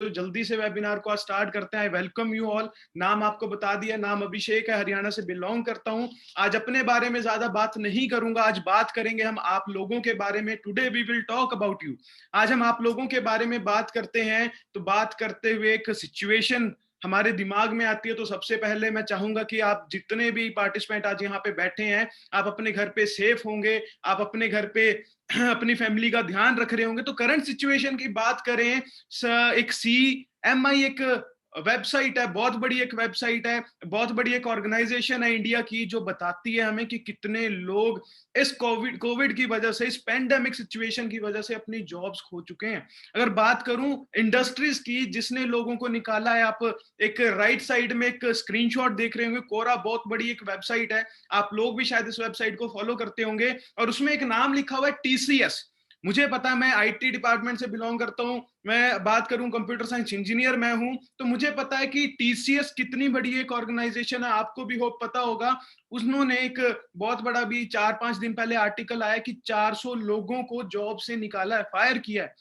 तो जल्दी से वेबिनार को आज स्टार्ट करते हैं। I welcome you all. नाम आपको बता दिया, नाम अभिषेक है, हरियाणा से बिलोंग करता हूं। आज अपने बारे में ज्यादा बात नहीं करूंगा, आज बात करेंगे हम आप लोगों के बारे में। Today we will talk about you. आज हम आप लोगों के बारे में बात करते हैं। तो बात करते हुए एक सिचुएशन हमारे दिमाग में आती है। तो सबसे पहले मैं चाहूंगा कि आप जितने भी पार्टिसिपेंट आज यहाँ पे बैठे हैं, आप अपने घर पे सेफ होंगे, आप अपने घर पे अपनी फैमिली का ध्यान रख रहे होंगे। तो करंट सिचुएशन की बात करें, एक CMI एक वेबसाइट है, बहुत बड़ी एक वेबसाइट है, बहुत बड़ी एक ऑर्गेनाइजेशन है इंडिया की, जो बताती है हमें कि कितने लोग इस कोविड की वजह से, इस पेंडेमिक सिचुएशन की वजह से अपनी जॉब्स खो चुके हैं। अगर बात करूं इंडस्ट्रीज की, जिसने लोगों को निकाला है, आप एक राइट साइड में एक स्क्रीनशॉट देख रहे होंगे। कोरा बहुत बड़ी एक वेबसाइट है, आप लोग भी शायद इस वेबसाइट को फॉलो करते होंगे, और उसमें एक नाम लिखा हुआ है TCS। मुझे पता है, मैं IT डिपार्टमेंट से बिलोंग करता हूं, मैं बात करूं कंप्यूटर साइंस इंजीनियर मैं हूं, तो मुझे पता है कि TCS कितनी बड़ी एक ऑर्गेनाइजेशन है। आपको भी होप पता होगा। उन्होंने एक बहुत बड़ा भी 4-5 दिन पहले आर्टिकल आया कि 400 लोगों को जॉब से निकाला है, फायर किया है।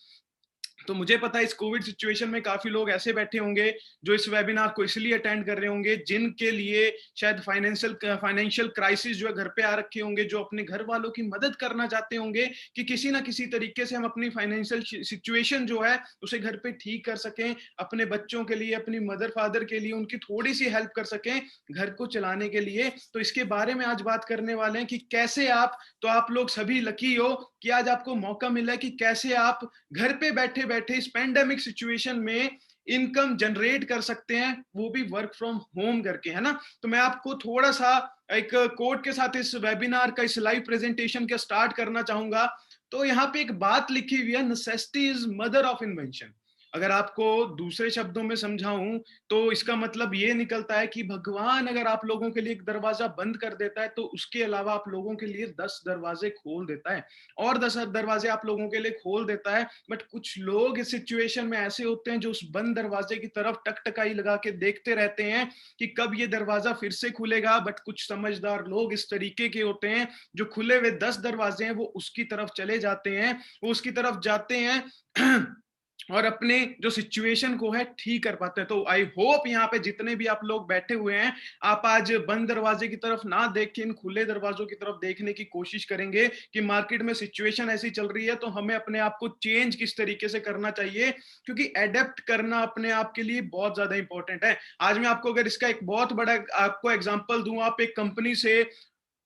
तो मुझे पता है इस कोविड सिचुएशन में काफी लोग ऐसे बैठे होंगे जो इस वेबिनार को इसलिए अटेंड कर रहे होंगे, जिनके लिए शायद फाइनेंशियल क्राइसिस जो है घर पे आ रखे होंगे, जो अपने घर वालों की मदद करना चाहते होंगे कि किसी ना किसी तरीके से हम अपनी फाइनेंशियल सिचुएशन जो है उसे घर पे ठीक कर सकें, अपने बच्चों के लिए, अपनी मदर फादर के लिए उनकी थोड़ी सी हेल्प कर सकें घर को चलाने के लिए। तो इसके बारे में आज बात करने वाले हैं कि कैसे आप, तो आप लोग सभी लकी हो कि आज आपको मौका मिला है कि कैसे आप घर पे बैठे बैठे इस पेंडेमिक सिचुएशन में इनकम जनरेट कर सकते हैं, वो भी वर्क फ्रॉम होम करके, है ना। तो मैं आपको थोड़ा सा एक कोड के साथ इस वेबिनार का, इस लाइव प्रेजेंटेशन का स्टार्ट करना चाहूंगा। तो यहाँ पे एक बात लिखी हुई है, necessity is mother of invention. अगर आपको दूसरे शब्दों में समझाऊं तो इसका मतलब ये निकलता है कि भगवान अगर आप लोगों के लिए एक दरवाजा बंद कर देता है, तो उसके अलावा आप लोगों के लिए 10 दरवाजे खोल देता है, और 10 दरवाजे आप लोगों के लिए खोल देता है। बट कुछ लोग इस सिचुएशन में ऐसे होते हैं जो उस बंद दरवाजे की तरफ टकटकाई लगा के देखते रहते हैं कि कब ये दरवाजा फिर से खुलेगा। बट कुछ समझदार लोग इस तरीके के होते हैं, जो खुले हुए 10 दरवाजे हैं वो उसकी तरफ चले जाते हैं, वो उसकी तरफ जाते हैं और अपने जो सिचुएशन को है ठीक कर पाते हैं। तो आई होप यहाँ पे जितने भी आप लोग बैठे हुए हैं, आप आज बंद दरवाजे की तरफ ना देख के इन खुले दरवाजों की तरफ देखने की कोशिश करेंगे कि मार्केट में सिचुएशन ऐसी चल रही है, तो हमें अपने आप को चेंज किस तरीके से करना चाहिए, क्योंकि एडेप्ट करना अपने आप के लिए बहुत ज्यादा इंपॉर्टेंट है। आज मैं आपको अगर इसका एक बहुत बड़ा आपको एग्जांपल दूं, आप एक कंपनी से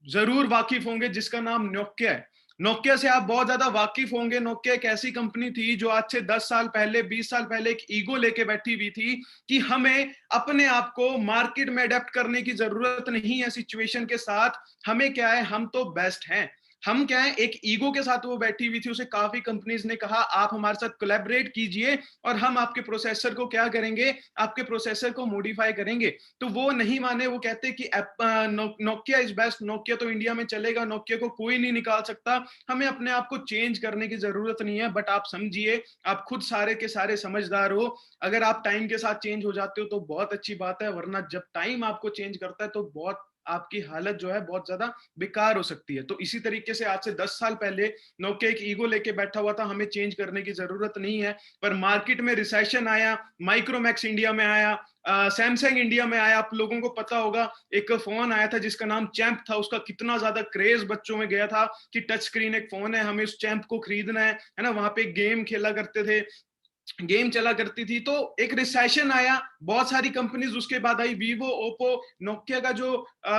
जरूर वाकिफ होंगे जिसका नाम नोकिया है। नोकिया से आप बहुत ज्यादा वाकिफ होंगे। नोकिया एक ऐसी कंपनी थी जो आज से 10 साल पहले, 20 साल पहले एक ईगो लेके बैठी हुई थी कि हमें अपने आप को मार्केट में अडेप्ट करने की जरूरत नहीं है सिचुएशन के साथ, हमें क्या है, हम तो बेस्ट हैं। हम क्या है, एक ईगो के साथ वो बैठी हुई थी। उसे काफी कंपनीज ने कहा आप हमारे साथ कोलैबोरेट कीजिए और हम आपके प्रोसेसर को क्या करेंगे, आपके प्रोसेसर को मॉडिफाई करेंगे। तो वो नहीं माने, वो कहते कि नोकिया इज बेस्ट, नोकिया तो इंडिया में चलेगा, नोकिया को कोई नहीं निकाल सकता, हमें अपने आप को चेंज करने की जरूरत नहीं है। बट आप समझिए, आप खुद सारे के सारे समझदार हो, अगर आप टाइम के साथ चेंज हो जाते हो तो बहुत अच्छी बात है, वरना जब टाइम आपको चेंज करता है तो बहुत आपकी हालत जो है बहुत ज्यादा बेकार हो सकती है। तो इसी तरीके से आज से 10 साल पहले नोकिया एक ईगो लेके बैठा हुआ था, हमें चेंज करने की जरूरत नहीं है। पर मार्केट में रिसेशन आया, माइक्रोमैक्स इंडिया में आया, सैमसंग इंडिया में आया। आप लोगों को पता होगा एक फोन आया था जिसका नाम चैंप था, उसका कितना ज्यादा क्रेज बच्चों में गया था कि टच स्क्रीन एक फोन है, हमें उस चैंप को खरीदना है ना। वहां पे गेम खेला करते थे, गेम चला करती थी। तो एक रिसेशन आया, बहुत सारी कंपनीज उसके बाद आई, वीवो, ओप्पो, नोकिया का जो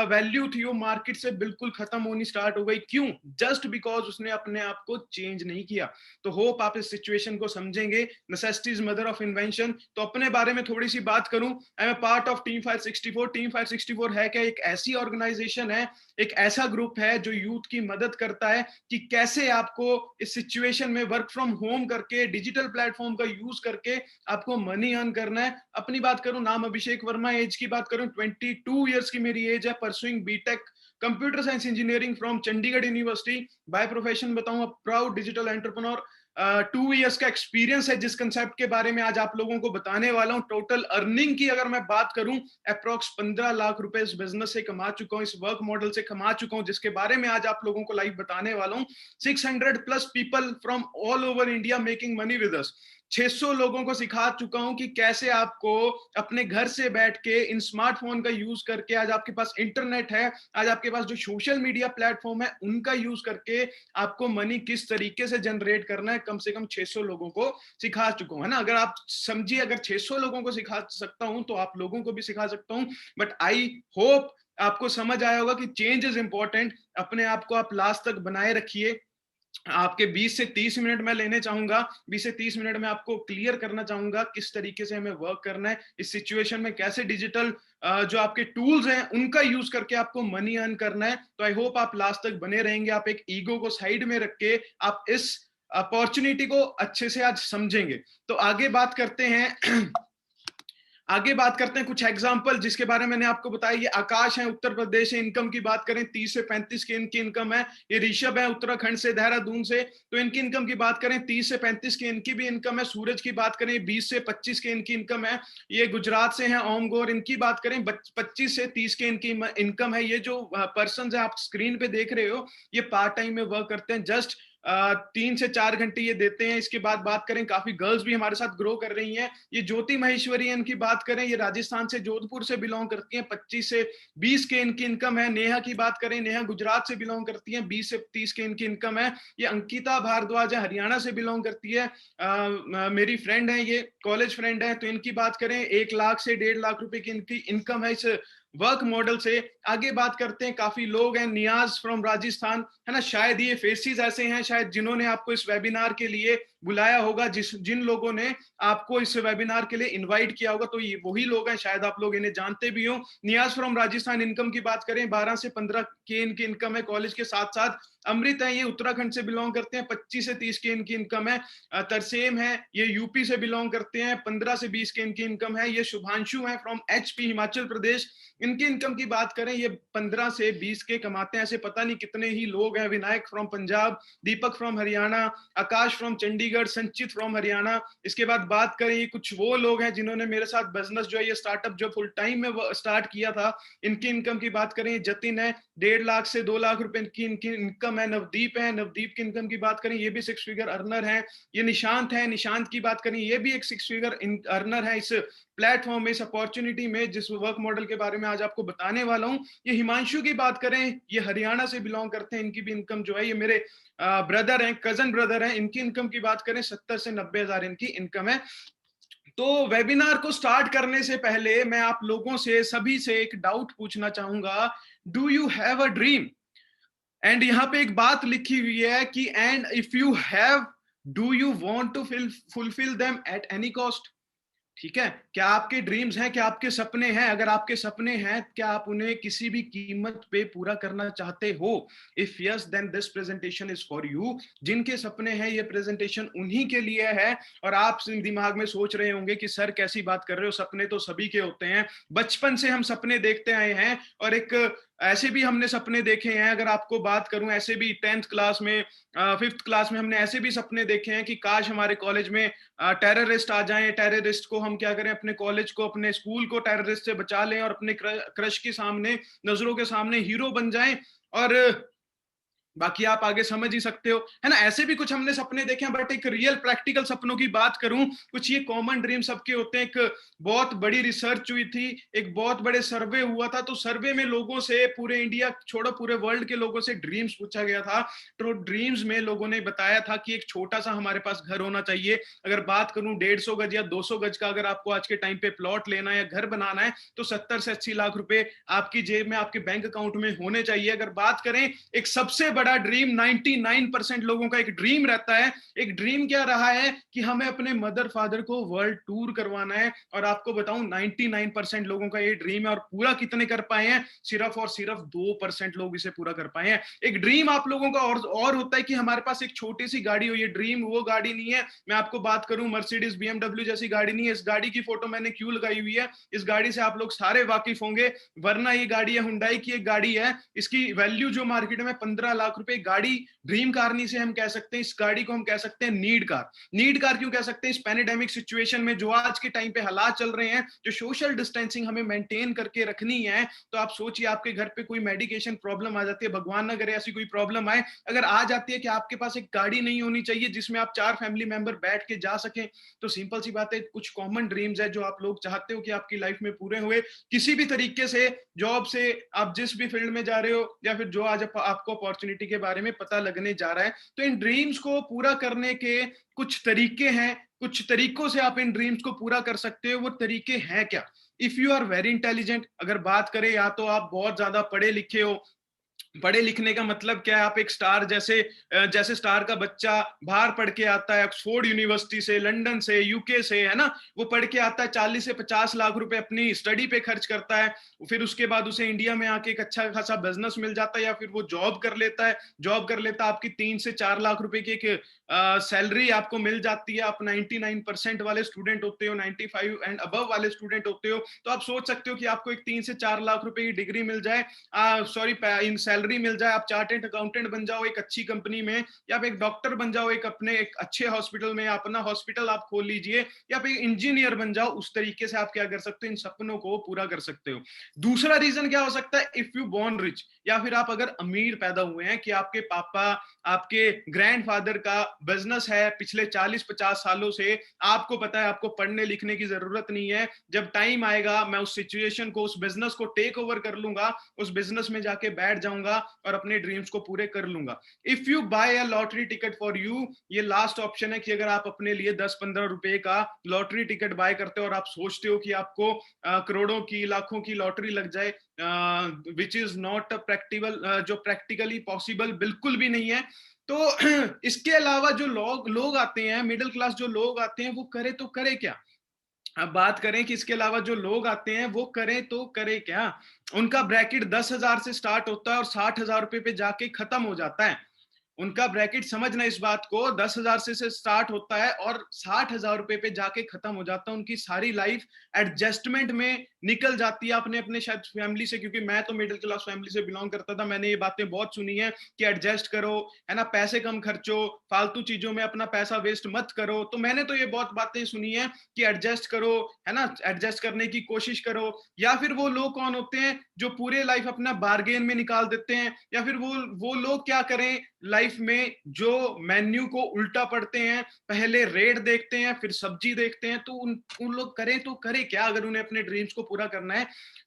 वैल्यू थी वो मार्केट से बिल्कुल खत्म होनी स्टार्ट हो गई। क्यों? जस्ट बिकॉज उसने अपने आप को चेंज नहीं किया। तो होप आप इस सिचुएशन को समझेंगे। Necessity is mother of invention. तो अपने बारे में थोड़ी सी बात करूं, I am part of team 564। Team 564 है क्या? एक ऐसी ऑर्गेनाइजेशन है, एक ऐसा ग्रुप है जो यूथ की मदद करता है कि कैसे आपको इस सिचुएशन में वर्क फ्रॉम होम करके, डिजिटल प्लेटफॉर्म का यूज करके आपको मनी अर्न करना है। अपनी बात करूं, नाम अभिषेक वर्मा, एज की बात करूं 22 ईयर्स की मेरी एज है, pursuing BTech computer science engineering from Chandigarh university. By profession बताऊं, प्राउड डिजिटल एंटरप्रेन्योर। 2 ईयर्स का एक्सपीरियंस है जिस कंसेप्ट के बारे में आज आप लोगों को बताने वाला हूं। टोटल अर्निंग की अगर मैं बात करूं, अप्रोक्स 15 लाख रुपए इस बिजनेस से कमा चुका हूं, इस वर्क मॉडल से कमा चुका हूं, जिसके बारे में आज आप लोगों को लाइव बताने वाला हूं। 600 plus people from all over India making money with us. 600 लोगों को सिखा चुका हूं कि कैसे आपको अपने घर से बैठ के इन स्मार्टफोन का यूज करके, आज आपके पास इंटरनेट है, आज आपके पास जो सोशल मीडिया प्लेटफॉर्म है उनका यूज करके आपको मनी किस तरीके से जनरेट करना है, कम से कम 600 लोगों को सिखा चुका हूं, है ना। अगर आप समझिए, अगर 600 लोगों को सिखा सकता हूं तो आप लोगों को भी सिखा सकता हूं। बट आई होप आपको समझ आया होगा कि चेंज इज इंपॉर्टेंट। अपने आप को आप लास्ट तक बनाए रखिए। आपके 20 से 30 मिनट मैं लेने चाहूंगा, 20 से 30 मिनट में आपको क्लियर करना चाहूंगा किस तरीके से हमें वर्क करना है इस सिचुएशन में, कैसे डिजिटल जो आपके टूल्स हैं उनका यूज करके आपको मनी अर्न करना है। तो आई होप आप लास्ट तक बने रहेंगे, आप एक ईगो को साइड में रख के आप इस अपॉर्चुनिटी को अच्छे से आज समझेंगे। तो आगे बात करते हैं आगे बात करते हैं कुछ एग्जाम्पल जिसके बारे में मैंने आपको बताया। ये आकाश है, उत्तर प्रदेश से, इनकम की बात करें 30 से 35 की इनकी इनकम है। ये ऋषभ है, उत्तराखंड से, देहरादून से, तो इनकी इनकम की बात करें 30 से 35 की इनकी भी इनकम है। सूरज की बात करें 20 से 25 की इनकी इनकम है। ये गुजरात से है, ओम गौर, इनकी बात करें 25 से 30 की इनकी इनकम है। ये जो पर्सन है आप स्क्रीन पे देख रहे हो, ये पार्ट टाइम में वर्क करते हैं, जस्ट 3 से 4 घंटे ये देते हैं। इसके बाद बात करें, काफी गर्ल्स भी हमारे साथ ग्रो कर रही हैं। ये ज्योति महेश्वरी है, इनकी बात करें, ये राजस्थान से, जोधपुर से बिलोंग करती हैं, 25 से 20 के इनकी इनकम है। नेहा की बात करें, नेहा गुजरात से बिलोंग करती हैं, 20 से 30 के इनकी इनकम है। ये अंकिता भारद्वाज है, हरियाणा से बिलोंग करती है, मेरी फ्रेंड है, ये कॉलेज फ्रेंड है। तो इनकी बात करें 1 लाख से 1.5 लाख रुपए की इनकी इनकम है इस वर्क मॉडल से। आगे बात करते हैं, काफी लोग हैं, नियाज फ्रॉम राजस्थान, है ना। शायद ये फेसेस ऐसे हैं शायद जिन्होंने आपको इस वेबिनार के लिए बुलाया होगा, जिन लोगों ने आपको इस वेबिनार के लिए इनवाइट किया होगा, तो ये वही लोग हैं, शायद आप लोग इन्हें जानते भी हो। नियाज फ्रॉम राजस्थान, इनकम की बात करें 12 से 15 के इनकी इनकम है कॉलेज के साथ साथ। अमृत है, ये उत्तराखंड से बिलोंग करते हैं, 25 से 30 की इनकी इनकम है। तरसेम है, ये यूपी से बिलोंग करते हैं, 15 से 20 की इनकी इनकम है। ये शुभांशु है फ्रॉम एचपी, हिमाचल प्रदेश, इनकी इनकम की बात करें ये 15 से 20 के कमाते हैं। ऐसे पता नहीं कितने ही लोग हैं। Vinayak from Punjab, Deepak from Haryana, Akash from Chandigarh, संचित फ्रॉम हरियाणा। इसके बाद बात करें, ये कुछ वो लोग हैं जिन्होंने मेरे साथ बिजनेस जो है ये स्टार्टअप जो फुल टाइम में स्टार्ट किया था। इनकी इनकम की बात करें, जतिन है, 1.5 लाख से 2 लाख रुपए की इनकी इनकम है। नवदीप है, नवदीप की इनकम की बात करें, ये भी 6 फिगर अर्नर है। ये निशांत है, निशांत की बात करें, ये भी एक 6 फिगर अर्नर है इस प्लेटफॉर्म में, इस अपॉर्चुनिटी में, जिस वर्क मॉडल के बारे में आज आपको बताने वाला हूं। ये हिमांशु की बात करें, ये हरियाणा से बिलोंग करते हैं, इनकी भी इनकम जो है, ये मेरे ब्रदर हैं, कजन ब्रदर हैं। इनकी इनकम की बात करें 70 से 90 हजार इनकी इनकम है। तो वेबिनार को स्टार्ट करने से पहले मैं आप लोगों से, सभी से एक डाउट पूछना चाहूंगा, do you have a dream? And यहाँ पे एक बात लिखी हुई है कि and if you have, do you want to fulfil them at any cost? ठीक है, क्या आपके ड्रीम्स हैं, क्या आपके सपने हैं? अगर आपके सपने हैं, क्या आप उन्हें किसी भी कीमत पे पूरा करना चाहते हो? If yes, then this presentation is for you. जिनके सपने हैं, ये प्रेजेंटेशन उन्हीं के लिए है। और आप दिमाग में सोच रहे होंगे कि सर कैसी बात कर रहे हो, सपने तो सभी के होते हैं, बचपन से हम सपने देखते आए हैं। और एक ऐसे भी हमने सपने देखे हैं, अगर आपको बात करूं, ऐसे भी 10th क्लास में, 5th क्लास में हमने ऐसे भी सपने देखे हैं कि काश हमारे कॉलेज में टेररिस्ट आ जाएं, टेररिस्ट को हम क्या करें, अपने कॉलेज को, अपने स्कूल को टेररिस्ट से बचा लें और अपने क्रश के सामने, नजरों के सामने हीरो बन जाएं। और बाकी आप आगे समझ ही सकते हो, है ना। ऐसे भी कुछ हमने सपने देखे हैं। बट एक रियल प्रैक्टिकल सपनों की बात करूं, कुछ ये कॉमन ड्रीम सबके होते हैं। एक बहुत बड़ी रिसर्च हुई थी, एक बहुत बड़े सर्वे हुआ था। तो सर्वे में लोगों से, पूरे इंडिया छोड़ो पूरे वर्ल्ड के लोगों से ड्रीम्स पूछा गया था। तो ड्रीम्स में लोगों ने बताया था कि एक छोटा सा हमारे पास घर होना चाहिए। अगर बात करूं 150 गज या 200 गज का, अगर आपको आज के टाइम पे प्लॉट लेना है या घर बनाना है, तो 70 से 80 लाख रुपए आपकी जेब में, आपके बैंक अकाउंट में होने चाहिए। अगर बात करें एक सबसे बड़ा ड्रीम, 99% लोगों का एक ड्रीम रहता है। एक ड्रीम क्या रहा है कि हमें अपने मदर फादर को वर्ल्ड टूर करवाना है। और आपको बताऊं 99% लोगों का ये ड्रीम है। और पूरा कितने कर पाए हैं? सिर्फ और सिर्फ 2% लोग इसे पूरा कर पाए हैं। एक ड्रीम आप लोगों का और होता है कि हमारे पास एक छोटी सी गाड़ी हो। ये ड्रीम वो गाड़ी नहीं है। मैं आपको बात करूं, मर्सिडीज BMW जैसी गाड़ी नहीं है। इस गाड़ी की फोटो मैंने क्यों लगाई हुई है, इस गाड़ी से आप लोग सारे वाकिफ होंगे, वरना ये गाड़ी है हुंडई की एक गाड़ी है। इसकी वैल्यू जो मार्केट में 15 लाख लाख रुपए। गाड़ी ड्रीम कार नहीं से हम कह सकते हैं, इस गाड़ी को हम कह सकते हैं नीड कार। नीड कार क्यों कह सकते हैं? इस पैंडेमिक सिचुएशन में जो आज के टाइम पे हालात चल रहे हैं, जो सोशल डिस्टेंसिंग हमें मेंटेन करके रखनी है, तो आप सोचिए आपके घर पे कोई मेडिकेशन प्रॉब्लम आ जाती है, भगवान ना करे ऐसी कोई प्रॉब्लम आए, अगर आ जाती है कि आपके पास एक गाड़ी नहीं होनी चाहिए जिसमें आप 4 फैमिली मेंबर बैठ के जा सकें, तो सिंपल सी बात है, कुछ कॉमन ड्रीम्स है जो आप लोग चाहते हो कि आपकी लाइफ में पूरे हुए किसी भी तरीके से, जॉब से, आप जिस भी फील्ड में जा रहे हो, या फिर जो आज आपको अपॉर्चुनिटी के बारे में पता लगने जा रहा है, तो इन ड्रीम्स को पूरा करने के कुछ तरीके हैं, कुछ तरीकों से आप इन ड्रीम्स को पूरा कर सकते हो। वो तरीके हैं क्या? If you are very intelligent, अगर बात करें, या तो आप बहुत ज्यादा पढ़े लिखे हो, पढ़े लिखने का मतलब क्या है, आप एक स्टार जैसे स्टार का बच्चा बाहर पढ़ के आता है, ऑक्सफोर्ड यूनिवर्सिटी से, लंदन से, यूके से, है ना, वो पढ़ के आता है, 40 से 50 लाख रुपए अपनी स्टडी पे खर्च करता है, फिर उसके बाद उसे इंडिया में आके एक अच्छा खासा बिजनेस मिल जाता है, या फिर वो जॉब कर लेता है, आपकी 3 से 4 लाख रुपए की एक सैलरी आपको मिल जाती है, आप 99% वाले स्टूडेंट होते हो, 95 एंड अबव वाले स्टूडेंट होते हो, तो आप सोच सकते हो कि आपको एक 3 से 4 लाख रुपए की डिग्री मिल जाए, इन सैलरी मिल जाए, आप चार्टेड अकाउंटेंट बन जाओ एक अच्छी कंपनी में, या फिर एक डॉक्टर बन जाओ एक अच्छे हॉस्पिटल में, अपना हॉस्पिटल आप खोल लीजिए, या फिर इंजीनियर बन जाओ। उस तरीके से आप क्या कर सकते हो, इन सपनों को पूरा कर सकते हो। दूसरा रीजन क्या हो सकता है? इफ यू बॉर्न रिच, या फिर आप अगर अमीर पैदा हुए हैं, कि आपके पापा, आपके ग्रैंडफादर का बिजनेस है पिछले 40-50 सालों से, आपको पता है आपको पढ़ने लिखने की जरूरत नहीं है, जब टाइम आएगा मैं उस सिचुएशन को, उस बिजनेस को टेक ओवर कर लूंगा, उस बिजनेस में जाके बैठ जाऊंगा और अपने ड्रीम्स को पूरे कर लूंगा। If you buy a lottery ticket for you, ये लास्ट ऑप्शन है कि अगर आप अपने लिए 10-15 रुपए का लॉटरी टिकट बाय करते हो और आप सोचते हो कि आपको करोड़ों की, लाखों की लॉटरी लग जाए, विच इज नॉट प्रैक्टिकल, जो प्रैक्टिकली पॉसिबल बिल्कुल भी नहीं है। तो इसके अलावा जो लोग आते हैं, मिडिल क्लास जो लोग आते हैं, वो करे तो करे क्या? अब बात करें कि इसके अलावा जो लोग आते हैं वो करें तो करे क्या? उनका ब्रैकेट 10,000 से स्टार्ट होता है और 60,000 रुपए पे जाके खत्म हो जाता है। उनका ब्रैकेट, समझना इस बात को, 10,000 से स्टार्ट होता है और 60,000 रुपए पे जाके खत्म हो जाता है। उनकी सारी लाइफ एडजस्टमेंट में निकल जाती है। आपने अपने शायद फैमिली से, क्योंकि मैं तो मिडिल क्लास फैमिली से बिलोंग करता था, मैंने ये बातें बहुत सुनी है कि एडजस्ट करो, है ना, पैसे कम खर्चो, फालतू चीजों में अपना पैसा वेस्ट मत करो। तो मैंने तो ये बहुत बातें सुनी है कि एडजस्ट करो, है ना, एडजस्ट करने की कोशिश करो। या फिर वो लोग कौन होते हैं जो पूरे लाइफ अपना बार्गेन में निकाल देते हैं, या फिर वो लोग क्या करें लाइफ में, जो मेन्यू को उल्टा पढ़ते हैं, पहले रेट देखते हैं फिर सब्जी देखते हैं। तो उन लोग करें तो करे क्या अगर उन्हें अपने ड्रीम्स को पूरा करना है?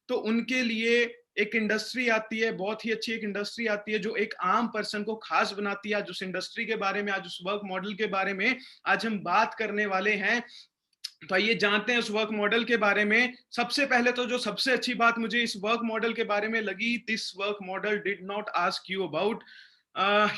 तो उनके लिए एक इंडस्ट्री आती है, बहुत ही अच्छी एक इंडस्ट्री आती है, जो एक आम पर्सन को खास बनाती है। आज उस इंडस्ट्री के बारे में, आज उस वर्क मॉडल के बारे में आज हम बात करने वाले हैं। तो आइए जानते हैं उस वर्क मॉडल के बारे में। सबसे पहले तो जो सबसे अच्छी बात मुझे इस वर्क मॉडल के बारे में लगी, this work model did not ask you about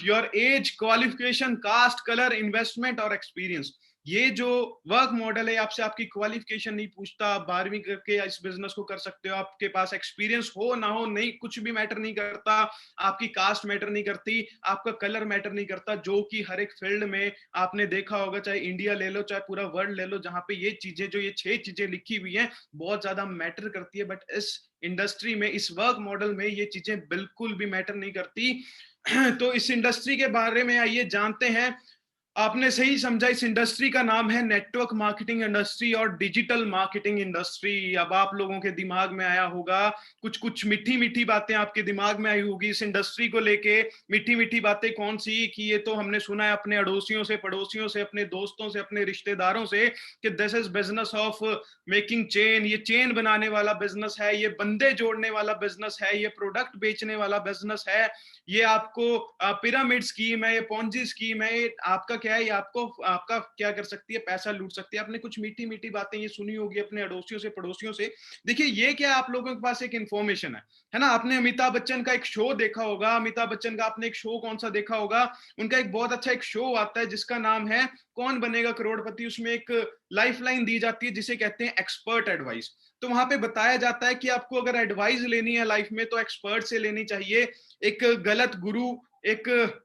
your age, qualification, caste, colour, investment और एक्सपीरियंस। ये जो वर्क मॉडल है आपसे आपकी क्वालिफिकेशन नहीं पूछता, आप 12वीं करके इस बिजनेस को कर सकते हो, आपके पास एक्सपीरियंस हो ना हो, नहीं, कुछ भी मैटर नहीं करता, आपकी कास्ट मैटर नहीं करती, आपका कलर मैटर नहीं करता, जो कि हर एक फील्ड में आपने देखा होगा, चाहे इंडिया ले लो चाहे पूरा वर्ल्ड ले लो, जहां पे ये चीजें, जो ये 6 चीजें लिखी हुई हैं, बहुत ज्यादा मैटर करती है। बट इस इंडस्ट्री में, इस वर्क मॉडल में ये चीजें बिल्कुल भी मैटर नहीं करती। तो इस इंडस्ट्री के बारे में आइए जानते हैं। आपने सही समझा, इस इंडस्ट्री का नाम है नेटवर्क मार्केटिंग इंडस्ट्री और डिजिटल मार्केटिंग इंडस्ट्री। अब आप लोगों के दिमाग में आया होगा, कुछ कुछ मीठी मीठी बातें आपके दिमाग में आई होगी इस इंडस्ट्री को लेके। मीठी मीठी बातें कौन सी? कि ये तो हमने सुना है अपने अड़ोसियों से, पड़ोसियों से, अपने दोस्तों से, अपने रिश्तेदारों से, कि this is business of making chain, ये चेन बनाने वाला बिजनेस है, ये बंदे जोड़ने वाला बिजनेस है, ये प्रोडक्ट बेचने वाला बिजनेस है, ये आपको पिरामिड स्कीम है, ये पॉन्जी स्कीम है, ये आपका क्या है, ये आपका क्या कर सकती है, पैसा लूट सकती है। आपने कुछ मीठी मीठी बातें ये सुनी होगी अपने अड़ोसियों से, पड़ोसियों से। देखिए ये क्या, आप लोगों के पास एक इंफॉर्मेशन है ना। आपने अमिताभ बच्चन का एक शो देखा होगा, अमिताभ बच्चन का आपने एक शो कौन सा देखा होगा, उनका एक बहुत अच्छा एक शो आता है जिसका नाम है कौन बनेगा करोड़पति। उसमें एक लाइफलाइन दी जाती है जिसे कहते हैं एक्सपर्ट एडवाइस। तो वहां पे बताया जाता है कि आपको अगर एडवाइस लेनी है लाइफ में तो एक्सपर्ट से लेनी चाहिए। एक गलत गुरु, एक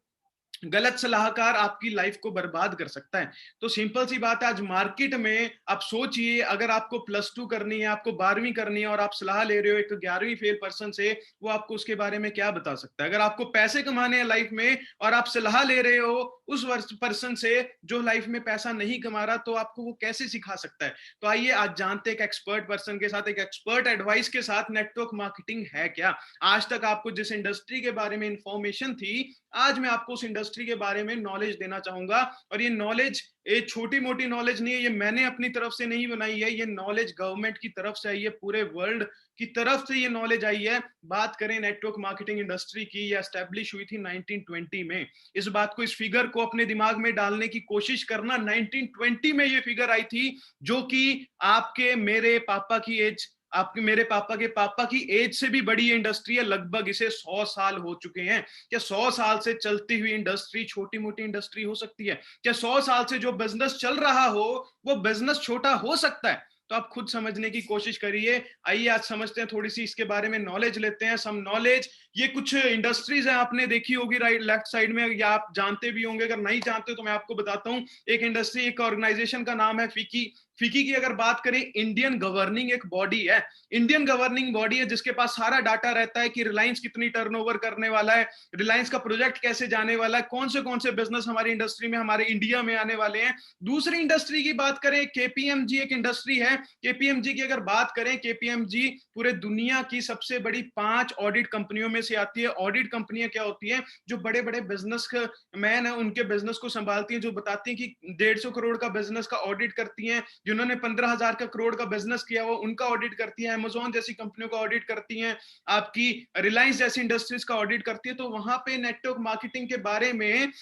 गलत सलाहकार आपकी लाइफ को बर्बाद कर सकता है। तो सिंपल सी बात है, आज मार्केट में आप सोचिए, अगर आपको +2 करनी है, आपको 12वीं करनी है और आप सलाह ले रहे हो एक 11वीं फेल पर्सन से, वो आपको उसके बारे में क्या बता सकता है? अगर आपको पैसे कमाने हैं लाइफ में और आप सलाह ले रहे हो उस पर्सन से जो लाइफ में पैसा नहीं कमा रहा, तो आपको वो कैसे सिखा सकता है? तो आइए आज जानते हैं एक एक्सपर्ट पर्सन के साथ, एक एक्सपर्ट एडवाइस के साथ, नेटवर्क मार्केटिंग है क्या। आज तक आपको जिस इंडस्ट्री के बारे में इंफॉर्मेशन थी, आज मैं आपको उस इंडस्ट्री के बारे में नॉलेज देना चाहूंगा। और ये नॉलेज ये छोटी मोटी नॉलेज नहीं है, ये मैंने अपनी तरफ से नहीं बनाई है, ये नॉलेज गवर्नमेंट की तरफ से आई है, पूरे वर्ल्ड की तरफ से ये नॉलेज आई है। बात करें नेटवर्क मार्केटिंग इंडस्ट्री की, ये एस्टेब्लिश हुई थी 1920 में। इस बात को, इस फिगर को अपने दिमाग में डालने की कोशिश करना, 1920 में ये फिगर आई थी, जो कि आपके मेरे पापा की एज, आपके मेरे पापा के पापा की एज से भी बड़ी इंडस्ट्री है। लगभग इसे 100 साल हो चुके हैं। क्या 100 साल से चलती हुई इंडस्ट्री छोटी मोटी इंडस्ट्री हो सकती है? क्या 100 साल से जो बिजनेस चल रहा हो वो बिजनेस छोटा हो सकता है? तो आप खुद समझने की कोशिश करिए। आइए आज समझते हैं, थोड़ी सी इसके बारे में नॉलेज लेते हैं। सम नॉलेज, ये कुछ इंडस्ट्रीज है, आपने देखी होगी राइट लेफ्ट साइड में, या आप जानते भी होंगे। अगर नहीं जानते तो मैं आपको बताता हूं। एक इंडस्ट्री, एक ऑर्गेनाइजेशन का नाम है फिकी। फिकी की अगर बात करें, इंडियन गवर्निंग एक बॉडी है, इंडियन गवर्निंग बॉडी है, जिसके पास सारा डाटा रहता है कि रिलायंस कितनी टर्नओवर करने वाला है, रिलायंस का प्रोजेक्ट कैसे जाने वाला है, कौन से बिजनेस हमारी इंडस्ट्री में, हमारे इंडिया में आने वाले हैं। दूसरी इंडस्ट्री की बात करें, केपीएमजी एक इंडस्ट्री है। केपीएमजी की अगर बात करें, केपीएमजी पूरे दुनिया की सबसे बड़ी 5 ऑडिट कंपनियों में से आती है। ऑडिट कंपनियां क्या होती हैं? जो बड़े बड़े बिजनेस मैन है उनके बिजनेस को संभालती हैं, जो बताती हैं कि 150 करोड़ का बिजनेस का ऑडिट करती हैं, जिन्होंने 15,000 का करोड़ का बिजनेस किया वो उनका ऑडिट करती है, अमेजोन जैसी कंपनियों का ऑडिट करती हैं, आपकी रिलायंस जैसी इंडस्ट्रीज का ऑडिट करती है। तो वहां पे नेटवर्क मार्केटिंग के बारे में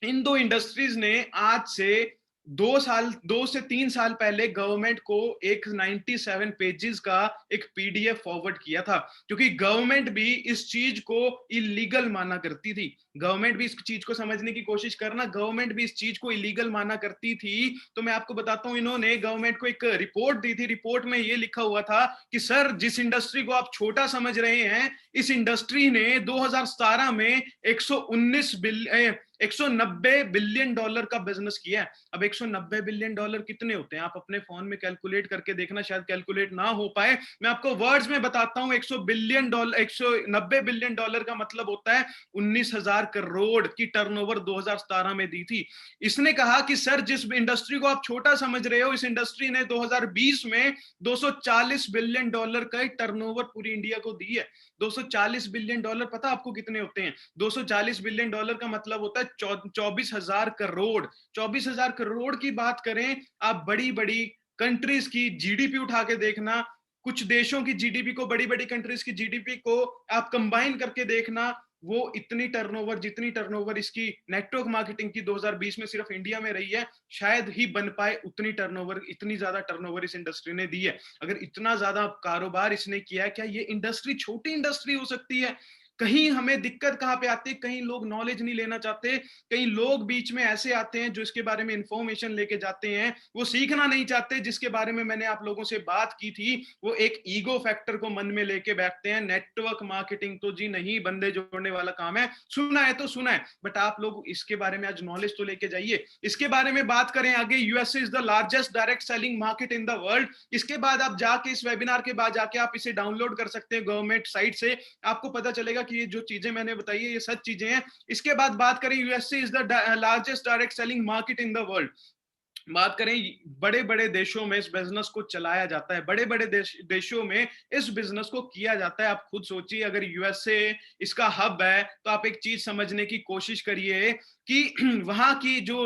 इन दो इंडस्ट्रीज ने आज से 2 से 3 साल पहले गवर्नमेंट को एक 97 पेजेस का एक पीडीएफ फॉरवर्ड किया था, क्योंकि गवर्नमेंट भी इस चीज को इलीगल माना करती थी। गवर्नमेंट भी इस चीज को समझने की कोशिश करना, गवर्नमेंट भी इस चीज को इलीगल माना करती थी। तो मैं आपको बताता हूं, इन्होंने गवर्नमेंट को एक रिपोर्ट दी थी। रिपोर्ट में ये लिखा हुआ था कि सर, जिस इंडस्ट्री को आप छोटा समझ रहे हैं, इस इंडस्ट्री ने 2017 में 190 बिलियन डॉलर का बिजनेस किया है। अब 190 बिलियन डॉलर कितने होते हैं? आप अपने फोन में कैलकुलेट करके देखना, शायद कैलकुलेट ना हो पाए, मैं आपको वर्ड्स में बताता हूं। 190 बिलियन डॉलर का मतलब होता है 19,000 करोड़ की टर्नओवर 2017 में दी थी। इसने कहा कि सर, जिस इंडस्ट्री को आप छोटा समझ रहे हो, इस इंडस्ट्री ने 2020 में 240 बिलियन डॉलर का टर्नओवर पूरी इंडिया को दी है। 240 बिलियन डॉलर पता आपको कितने होते हैं? 240 बिलियन डॉलर का मतलब होता है 24,000 करोड़। 24,000 करोड़ की बात करें, आप बड़ी बड़ी कंट्रीज की जीडीपी उठा के देखना, कुछ देशों की जीडीपी को, बड़ी बड़ी कंट्रीज की जीडीपी को आप कंबाइन करके देखना, वो इतनी टर्नओवर, जितनी टर्नओवर इसकी नेटवर्क मार्केटिंग की 2020 में सिर्फ इंडिया में रही है, शायद ही बन पाए उतनी टर्नओवर, इतनी ज्यादा टर्नओवर इस इंडस्ट्री ने दी है। अगर इतना ज्यादा कारोबार इसने किया है, क्या ये इंडस्ट्री छोटी इंडस्ट्री हो सकती है? कहीं हमें दिक्कत कहां पे आती है? कहीं लोग नॉलेज नहीं लेना चाहते, कहीं लोग बीच में ऐसे आते हैं जो इसके बारे में इंफॉर्मेशन लेके जाते हैं, वो सीखना नहीं चाहते। जिसके बारे में मैंने आप लोगों से बात की थी, वो एक ईगो फैक्टर को मन में लेके बैठते हैं। नेटवर्क मार्केटिंग तो जी नहीं बंदे जोड़ने वाला काम है, सुना है तो सुना है, बट आप लोग इसके बारे में आज नॉलेज तो लेके जाइए। इसके बारे में बात करें आगे, USA is the largest direct selling market in the world. इसके बाद आप जाके, इस वेबिनार के बाद जाके आप इसे डाउनलोड कर सकते हैं गवर्नमेंट साइट से, आपको पता चलेगा कि ये जो चीजें मैंने बताई है ये सच चीजें हैं। इसके बाद बात करें, USA is the largest direct selling market in the world. बात करें, बड़े बड़े देशों में इस बिजनेस को चलाया जाता है, बड़े बड़े देशों में इस बिजनेस को किया जाता है। आप खुद सोचिए, अगर यूएसए इसका हब है, तो आप एक चीज समझने की कोशिश करिए कि वहां की जो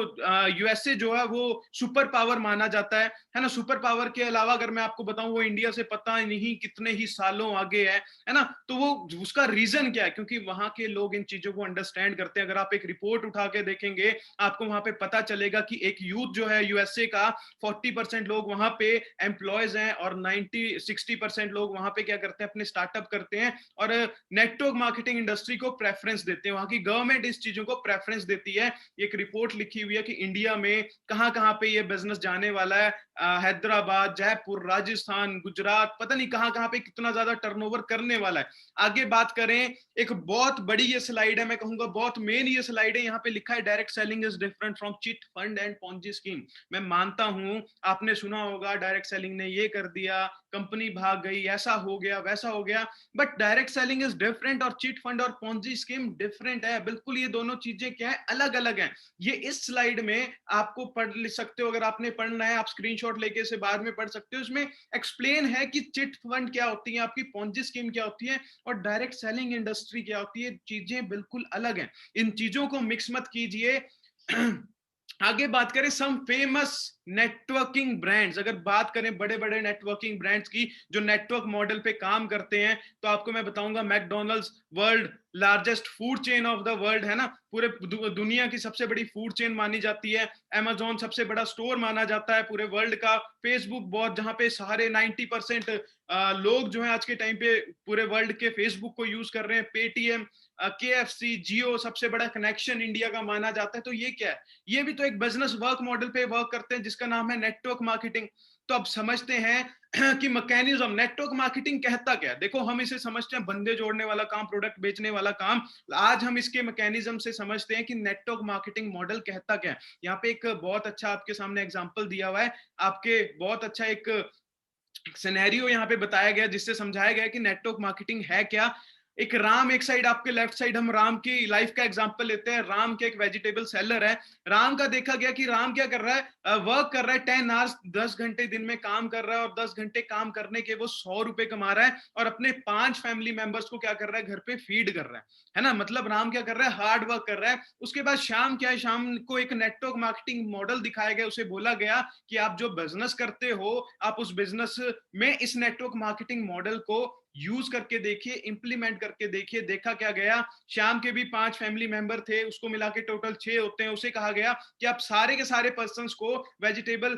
यूएसए जो है वो सुपर पावर माना जाता है ना। सुपर पावर के अलावा अगर मैं आपको बताऊं, वो इंडिया से पता नहीं कितने ही सालों आगे है ना। तो वो उसका रीजन क्या है? क्योंकि वहां के लोग इन चीजों को अंडरस्टैंड करते हैं। अगर आप एक रिपोर्ट उठा के देखेंगे, आपको वहां पे पता चलेगा कि एक यूथ जो है यूएसए का, 40% लोग वहां पे एम्प्लॉयज हैं और 60% लोग वहां पे क्या करते हैं, अपने स्टार्टअप करते हैं और नेटवर्क मार्केटिंग इंडस्ट्री को प्रेफरेंस देते हैं। वहां की गवर्नमेंट इस चीजों को प्रेफरेंस देती देती है, एक रिपोर्ट लिखी हुई है कि इंडिया में कहां कहां पे ये बिजनेस जाने वाला है। हैदराबाद, जयपुर, राजस्थान, गुजरात, पता नहीं कहां कहां पे कितना ज्यादा टर्नओवर करने वाला है। आगे बात करें, एक बहुत बड़ी ये स्लाइड है, मैं कहूंगा बहुत मेन ये स्लाइड है। यहाँ पे लिखा है direct selling is different from chit fund and Ponzi scheme. मैं मानता हूं आपने सुना होगा डायरेक्ट सेलिंग ने ये कर दिया, कंपनी भाग गई, ऐसा हो गया, वैसा हो गया, but direct selling is different और चिट फंड और पॉन्जी स्कीम डिफरेंट है। बिल्कुल ये दोनों चीजें क्या है, अलग अलग हैं। ये इस स्लाइड में आपको पढ़ सकते हो, अगर आपने पढ़ना है आप स्क्रीनशॉट लेके इसे बाद में पढ़ सकते हो। इसमें एक्सप्लेन है कि चिट फंड क्या होती है, आपकी पॉन्जी स्कीम क्या होती है और डायरेक्ट सेलिंग इंडस्ट्री क्या होती है। चीजें बिल्कुल अलग हैं, इन चीजों को मिक्स मत कीजिए। आगे बात करें सम फेमस नेटवर्किंग ब्रांड्स, अगर बात करें बड़े बड़े नेटवर्किंग ब्रांड्स की जो नेटवर्क मॉडल पे काम करते हैं, तो आपको मैं बताऊंगा McDonald's world largest food chain of the world है ना, पूरे दुनिया की सबसे बड़ी फूड चेन मानी जाती है। अमेजोन सबसे बड़ा स्टोर माना जाता है पूरे वर्ल्ड का। फेसबुक बहुत, जहां पे सारे 90% लोग जो है आज के टाइम पे पूरे वर्ल्ड के फेसबुक को यूज कर रहे हैं। पेटीएम, KFC, जियो सबसे बड़ा कनेक्शन इंडिया का माना जाता है। तो ये क्या है, ये भी तो एक बिजनेस वर्क मॉडल पे वर्क करते हैं जिसका नाम है नेटवर्क मार्केटिंग। तो अब समझते हैं कि मैकेनिज्म नेटवर्क मार्केटिंग कहता क्या है। देखो हम इसे समझते हैं बंदे जोड़ने वाला काम, प्रोडक्ट बेचने वाला काम। आज हम इसके मैकेनिज्म से समझते हैं कि नेटवर्क मार्केटिंग मॉडल कहता क्या है। यहाँ पे एक बहुत अच्छा आपके सामने एग्जांपल दिया हुआ है, आपके बहुत अच्छा एक सिनेरियो यहाँ पे बताया गया जिससे समझाया गया कि नेटवर्क मार्केटिंग है क्या। एक राम एक साइड, आपके लेफ्ट साइड हम राम की लाइफ का एग्जांपल लेते हैं। राम के एक वेजिटेबल सेलर है। राम का देखा गया कि राम क्या कर रहा है, वर्क कर रहा है 10 आवर्स, 10 घंटे दिन में काम कर रहा है और 10 घंटे काम करने के वो 100 रुपए कमा रहा है और अपने 5 फैमिली मेंबर्स को क्या कर रहा है, घर पे फीड कर रहा है ना। मतलब राम क्या कर रहा है, हार्ड वर्क कर रहा है। उसके बाद शाम क्या है, शाम को एक नेटवर्क मार्केटिंग मॉडल दिखाया गया। उसे बोला गया कि आप जो बिजनेस करते हो, आप उस बिजनेस में इस नेटवर्क मार्केटिंग मॉडल को यूज करके देखिए, इंप्लीमेंट करके देखिए। देखा क्या गया, शाम के भी 5 फैमिली मेंबर थे, उसको मिला के टोटल 6 होते हैं। उसे कहा गया कि आप सारे के सारे पर्संस को वेजिटेबल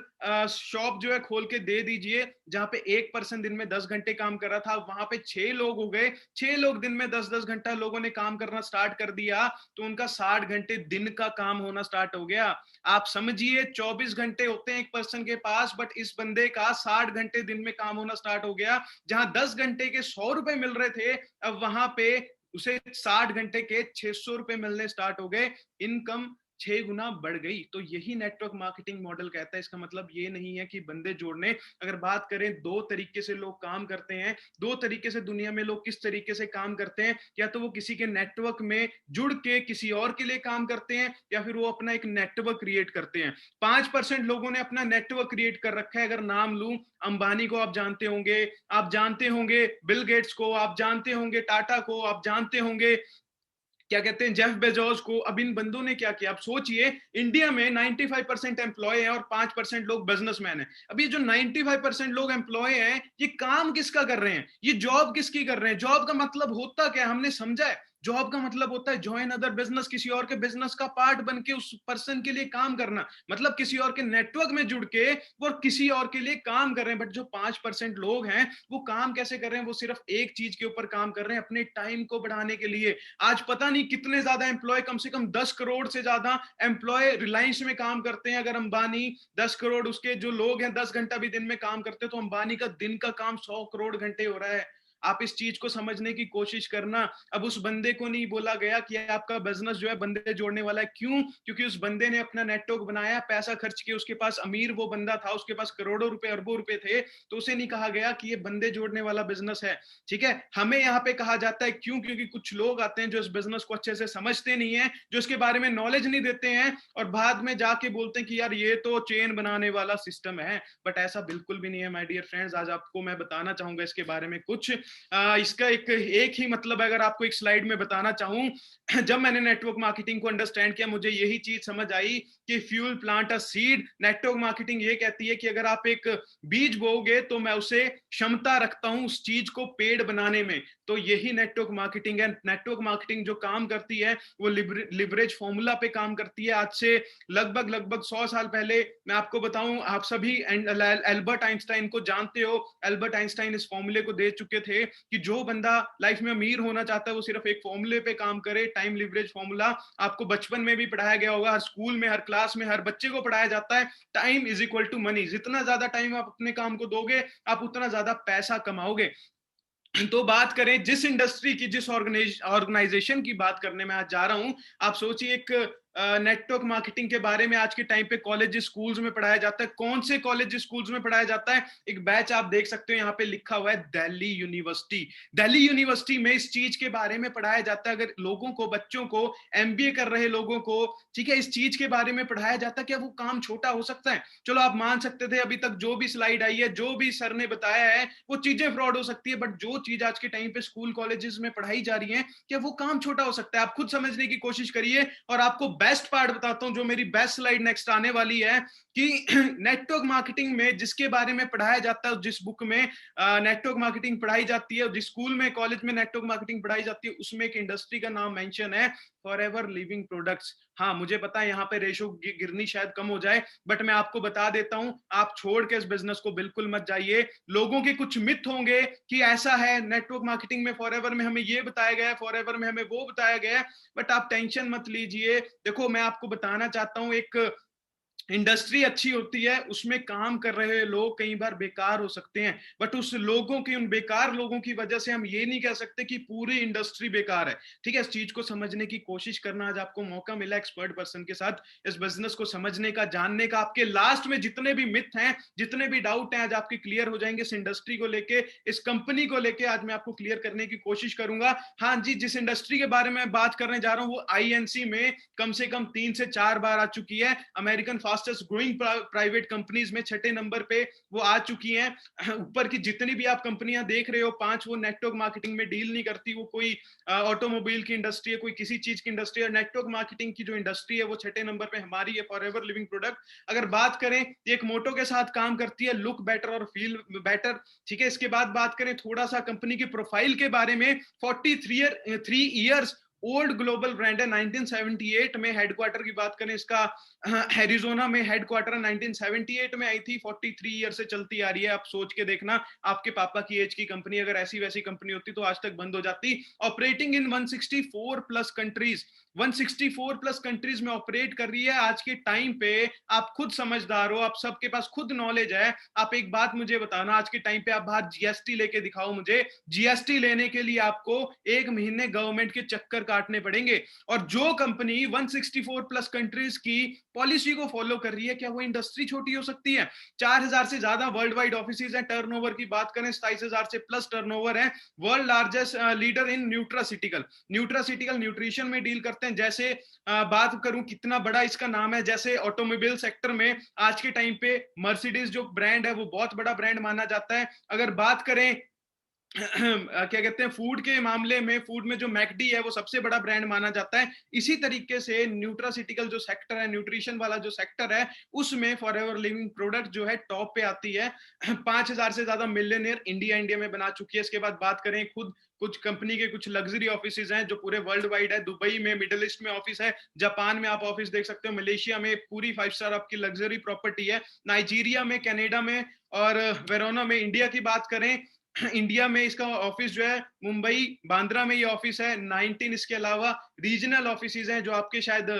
शॉप जो है खोल के दे दीजिए। जहां पे एक पर्सन दिन में 10 घंटे काम कर रहा था, वहां पे 6 लोग हो गए। 6 लोग दिन में 10-10 घंटा लोगों ने काम करना स्टार्ट कर दिया, तो उनका 60 घंटे दिन का काम होना स्टार्ट हो गया। आप समझिए 24 घंटे होते हैं एक पर्सन के पास, बट इस बंदे का 60 घंटे दिन में काम होना स्टार्ट हो गया। जहां 10 घंटे के 100 रुपए मिल रहे थे, अब वहां पे उसे 60 घंटे के 600 रुपए मिलने स्टार्ट हो गए। इनकम 6 गुना बढ़ गई। तो यही नेटवर्क मार्केटिंग मॉडल कहता है। इसका मतलब ये नहीं है कि बंदे जोड़ने, अगर बात करें 2 तरीके से लोग काम करते हैं, 2 तरीके से दुनिया में लोग किस तरीके से काम करते हैं, या तो वो किसी के नेटवर्क में जुड़ के किसी और के लिए काम करते हैं, या फिर वो अपना एक नेटवर्क क्रिएट करते हैं। 5% लोगों ने अपना नेटवर्क क्रिएट कर रखा है। अगर नाम लूं, अंबानी को आप जानते होंगे, आप जानते होंगे बिल गेट्स को, आप जानते होंगे टाटा को, आप जानते होंगे क्या कहते हैं जेफ बेजोस को। अब इन बंदों ने क्या किया, आप सोचिए इंडिया में 95% एम्प्लॉय है और 5% लोग बिजनेसमैन है। अब ये जो 95% लोग एम्प्लॉय हैं, ये काम किसका कर रहे हैं, ये जॉब किसकी कर रहे हैं। जॉब का मतलब होता क्या, हमने समझा है। जॉब का मतलब होता है ज्वाइन अदर बिजनेस, किसी और के बिजनेस का पार्ट बन के उस पर्सन के लिए काम करना, मतलब किसी और के नेटवर्क में जुड़ के वो किसी और के लिए काम कर रहे हैं। बट जो 5% लोग हैं वो काम कैसे कर रहे हैं, वो सिर्फ एक चीज के ऊपर काम कर रहे हैं, अपने टाइम को बढ़ाने के लिए। आज पता नहीं कितने ज्यादा एम्प्लॉय, कम से कम 10 करोड़ से ज्यादा एम्प्लॉय रिलायंस में काम करते हैं। अगर अंबानी 10 करोड़ उसके जो लोग हैं 10 घंटा भी दिन में काम करते हैं, तो अंबानी का दिन का काम 100 करोड़ घंटे हो रहा है। आप इस चीज को समझने की कोशिश करना। अब उस बंदे को नहीं बोला गया कि आपका बिजनेस जो है बंदे जोड़ने वाला है। क्यों? क्योंकि उस बंदे ने अपना नेटवर्क बनाया, पैसा खर्च किया, उसके पास अमीर वो बंदा था, उसके पास करोड़ों रुपए अरबों रुपए थे, तो उसे नहीं कहा गया कि ये बंदे जोड़ने वाला बिजनेस है। ठीक है, हमें यहाँ पे कहा जाता है। क्यों? क्योंकि कुछ लोग आते हैं जो इस बिजनेस को अच्छे से समझते नहीं है, जो इसके बारे में नॉलेज नहीं देते हैं, और बाद में जाके बोलते हैं कि यार ये तो चेन बनाने वाला सिस्टम है। बट ऐसा बिल्कुल भी नहीं है माय डियर फ्रेंड्स। आज आपको मैं बताना चाहूंगा इसके बारे में कुछ। इसका एक ही मतलब, अगर आपको एक स्लाइड में बताना चाहूं, जब मैंने नेटवर्क मार्केटिंग को अंडरस्टैंड किया, मुझे यही चीज समझ आई कि fuel plant a seed. Network marketing ये कहती है कि अगर आप एक बीज बोओगे तो मैं उसे क्षमता रखता हूं उस चीज को पेड़ बनाने में। तो यही नेटवर्क मार्केटिंग है। नेटवर्क मार्केटिंग जो काम करती है वो लिवरेज फॉर्मूला पे काम करती है। आज से लगभग 100 साल पहले, मैं आपको बताऊं, आप सभी एल्बर्ट आइंस्टाइन को जानते हो। एल्बर्ट आइंस्टाइन इस फॉर्मूले को दे चुके थे थे कि जो बंदा लाइफ में अमीर होना चाहता है वो सिर्फ एक फॉर्मूले पे काम करे, टाइम लिवरेज फॉर्मूला। आपको बचपन में भी पढ़ाया गया होगा, हर स्कूल में, हर क्लास में, हर बच्चे को पढ़ाया जाता है, time is equal to money. जितना ज्यादा टाइम आप अपने काम को दोगे, आप उतना ज्यादा पैसा कमाओगे। तो बात करें जिस इंडस्ट्री की, जिस ऑर्गेनाइजेशन की बात करने में आज जा रहा हूं, आप सोचिए एक नेटवर्क मार्केटिंग के बारे में आज के टाइम पे कॉलेज स्कूल्स में पढ़ाया जाता है। कौन से कॉलेज स्कूल्स में पढ़ाया जाता है? एक बैच आप देख सकते हो यहाँ पे लिखा हुआ है, दिल्ली यूनिवर्सिटी। दिल्ली यूनिवर्सिटी में इस चीज के बारे में पढ़ाया जाता है। अगर लोगों को, बच्चों को, एमबीए कर रहे लोगों को, ठीक है, इस चीज के बारे में पढ़ाया जाता है, क्या वो काम छोटा हो सकता है? चलो आप मान सकते थे अभी तक जो भी स्लाइड आई है, जो भी सर ने बताया है, वो चीजें फ्रॉड हो सकती है, बट जो चीज आज के टाइम पे स्कूल कॉलेजेस में पढ़ाई जा रही है, क्या वो काम छोटा हो सकता है? आप खुद समझने की कोशिश करिए। और आपको बेस्ट पार्ट बताता हूं, जो मेरी बेस्ट स्लाइड नेक्स्ट आने वाली है, कि नेटवर्क मार्केटिंग में जिसके बारे में पढ़ाया जाता है, जिस बुक में नेटवर्क मार्केटिंग पढ़ाई जाती है, जिस स्कूल में, कॉलेज में नेटवर्क मार्केटिंग पढ़ाई जाती है, उसमें एक इंडस्ट्री का नाम मेंशन है, फॉरएवर लिविंग प्रोडक्ट्स। हाँ, मुझे पता है यहाँ पे रेशो गिरनी शायद कम हो जाए, बट मैं आपको बता देता हूं, आप छोड़ के इस बिजनेस को बिल्कुल मत जाइए। लोगों के कुछ मिथ होंगे कि ऐसा है नेटवर्क मार्केटिंग में, फॉरएवर में हमें ये बताया गया है, फॉरएवर में हमें वो बताया गया है, बट आप टेंशन मत लीजिए। देखो, मैं आपको बताना चाहता हूं, एक इंडस्ट्री अच्छी होती है, उसमें काम कर रहे लोग कई बार बेकार हो सकते हैं, बट उस लोगों की, उन बेकार लोगों की वजह से हम ये नहीं कह सकते कि पूरी इंडस्ट्री बेकार है। ठीक है, इस चीज को समझने की कोशिश करना। आज आपको मौका मिला एक्सपर्ट पर्सन के साथ इस बिजनेस को समझने का, जानने का। आपके लास्ट में जितने भी मिथ हैं, जितने भी डाउट हैं, आज आपके क्लियर हो जाएंगे। इस इंडस्ट्री को लेके, इस कंपनी को लेके आज मैं आपको क्लियर करने की कोशिश करूंगा। हाँ जी, जिस इंडस्ट्री के बारे में बात करने जा रहा हूं, वो आईएनसी में कम से कम 3 से 4 बार आ चुकी है। American fastest growing private companies में 6ठे नंबर पे वो आ चुकी हैं। ऊपर की जितनी भी आप कंपनियां देख रहे हो, 5, वो नेटवर्क मार्केटिंग में डील नहीं करती। वो कोई ऑटोमोबाइल की इंडस्ट्री है, कोई किसी चीज की इंडस्ट्री है। नेटवर्क मार्केटिंग की जो इंडस्ट्री है वो 6ठे नंबर पे हमारी है, फॉरएवर लिविंग प्रोडक्ट। अगर बात करें, एक मोटो के साथ काम करती है, लुक बेटर और फील बेटर। ठीक है, इसके बाद बात करें थोड़ा सा कंपनी की प्रोफाइल के बारे में, 43 ईयर्स ओल्ड ग्लोबल ब्रांड है। 1978 में हेडक्वार्टर की बात करें, इसका एरिजोना में हेडक्वार्टर 1978 में आई थी। 43 ईयर से चलती आ रही है। आप सोच के देखना, आपके पापा की एज की कंपनी अगर ऐसी वैसी कंपनी होती तो आज तक बंद हो जाती। Operating in 164 plus countries, 164 plus countries में ऑपरेट कर रही है आज के टाइम पे। आप खुद समझदार हो, आप सबके पास खुद नॉलेज है। आप एक बात मुझे बताना, आज के टाइम पे आप बाहर जीएसटी लेके दिखाओ मुझे। जीएसटी लेने के लिए आपको 1 महीने गवर्नमेंट के चक्कर काटने पड़ेंगे। और जो कंपनी 164 प्लस कंट्रीज की पॉलिसी को फॉलो कर रही है, क्या वो इंडस्ट्री छोटी हो सकती है? 4000 से ज्यादा वर्ल्ड वाइड ऑफिस है। टर्नओवर की बात करें, 27,000 से प्लस टर्नओवर है। World largest leader in nutraceutical, nutraceutical nutrition में डील करते हैं। जैसे बात करूं कितना बड़ा इसका नाम है, जैसे ऑटोमोबाइल सेक्टर में आज के टाइम पे मर्सिडीज जो ब्रांड है वो बहुत बड़ा ब्रांड माना जाता है। अगर बात करें क्या कहते हैं, फूड के मामले में, फूड में जो मैकडी है वो सबसे बड़ा ब्रांड माना जाता है। इसी तरीके से न्यूट्रासिटिकल जो सेक्टर है, न्यूट्रिशन वाला जो सेक्टर है, उसमें फॉरएवर लिविंग प्रोडक्ट जो है टॉप पे आती है। 5,000 से ज्यादा मिलियनियर इंडिया में बना चुकी है। इसके बाद बात करें, खुद कुछ कंपनी के कुछ लग्जरी ऑफिस हैं जो पूरे वर्ल्ड वाइड है। दुबई में, मिडिल ईस्ट में ऑफिस है। जापान में आप ऑफिस देख सकते हो। मलेशिया में पूरी 5 स्टार आपकी लग्जरी प्रॉपर्टी है। नाइजीरिया में, कनाडा में और वेरोना में। इंडिया की बात करें, इंडिया में इसका ऑफिस जो है मुंबई, बांद्रा में ये ऑफिस है। 19 इसके अलावा रीजनल ऑफिस हैं जो आपके शायद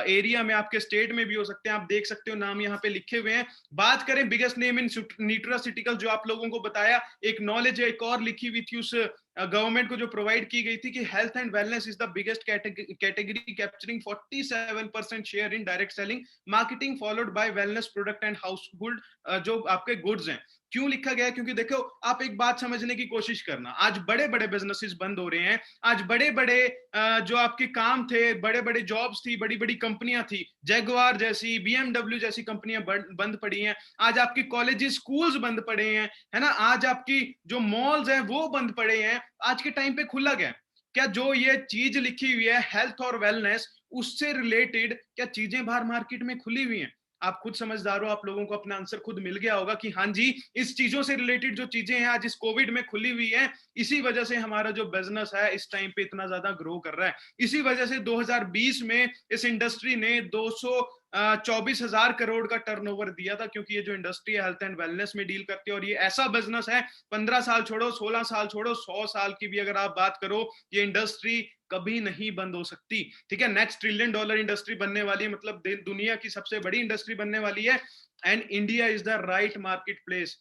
एरिया में, आपके स्टेट में भी हो सकते हैं। आप देख सकते हो, नाम यहाँ पे लिखे हुए हैं। बात करें बिगेस्ट नेम इन न्यूट्रासिटिकल, जो आप लोगों को बताया, एक नॉलेज एक और लिखी हुई थी उस गवर्नमेंट को जो प्रोवाइड की गई थी कि health and wellness is the biggest category capturing 47% share in direct selling marketing, followed by wellness product and house hold, जो आपके गुड्स हैं। क्यों लिखा गया है? क्योंकि देखो, आप एक बात समझने की कोशिश करना, आज बड़े बड़े बिजनेसेस बंद हो रहे हैं। आज बड़े बड़े जो आपके काम थे, बड़े बड़े जॉब्स थी, बड़ी बड़ी कंपनियां थी, जैगुआर जैसी, बीएमडब्ल्यू जैसी कंपनियां बंद पड़ी हैं। आज आपकी कॉलेजेस, स्कूल्स बंद पड़े हैं, है ना। आज आपकी जो मॉल्स हैं वो बंद पड़े हैं। आज के टाइम पे खुला गया। क्या जो ये चीज लिखी हुई है हेल्थ और वेलनेस, उससे रिलेटेड क्या चीजें बाहर मार्केट में खुली हुई हैं? आप खुद समझदार हो, आप लोगों को अपना आंसर खुद मिल गया होगा कि हाँ जी, इस चीजों से रिलेटेड जो चीजें हैं आज इस कोविड में खुली हुई है, इसी वजह से हमारा जो बिजनेस है इस टाइम पे इतना ज्यादा ग्रो कर रहा है। इसी वजह से 2020 में इस इंडस्ट्री ने 224,000 करोड़ का टर्नओवर दिया था, क्योंकि ये जो इंडस्ट्री है हेल्थ एंड वेलनेस में डील करती है, और ये ऐसा बिजनेस है 15 साल छोड़ो, 16 साल छोड़ो, 100 साल की भी अगर आप बात करो, ये इंडस्ट्री कभी नहीं बंद हो सकती। ठीक है, नेक्स्ट ट्रिलियन डॉलर इंडस्ट्री बनने वाली है, मतलब दुनिया की सबसे बड़ी इंडस्ट्री बनने वाली है, and India is the right market place.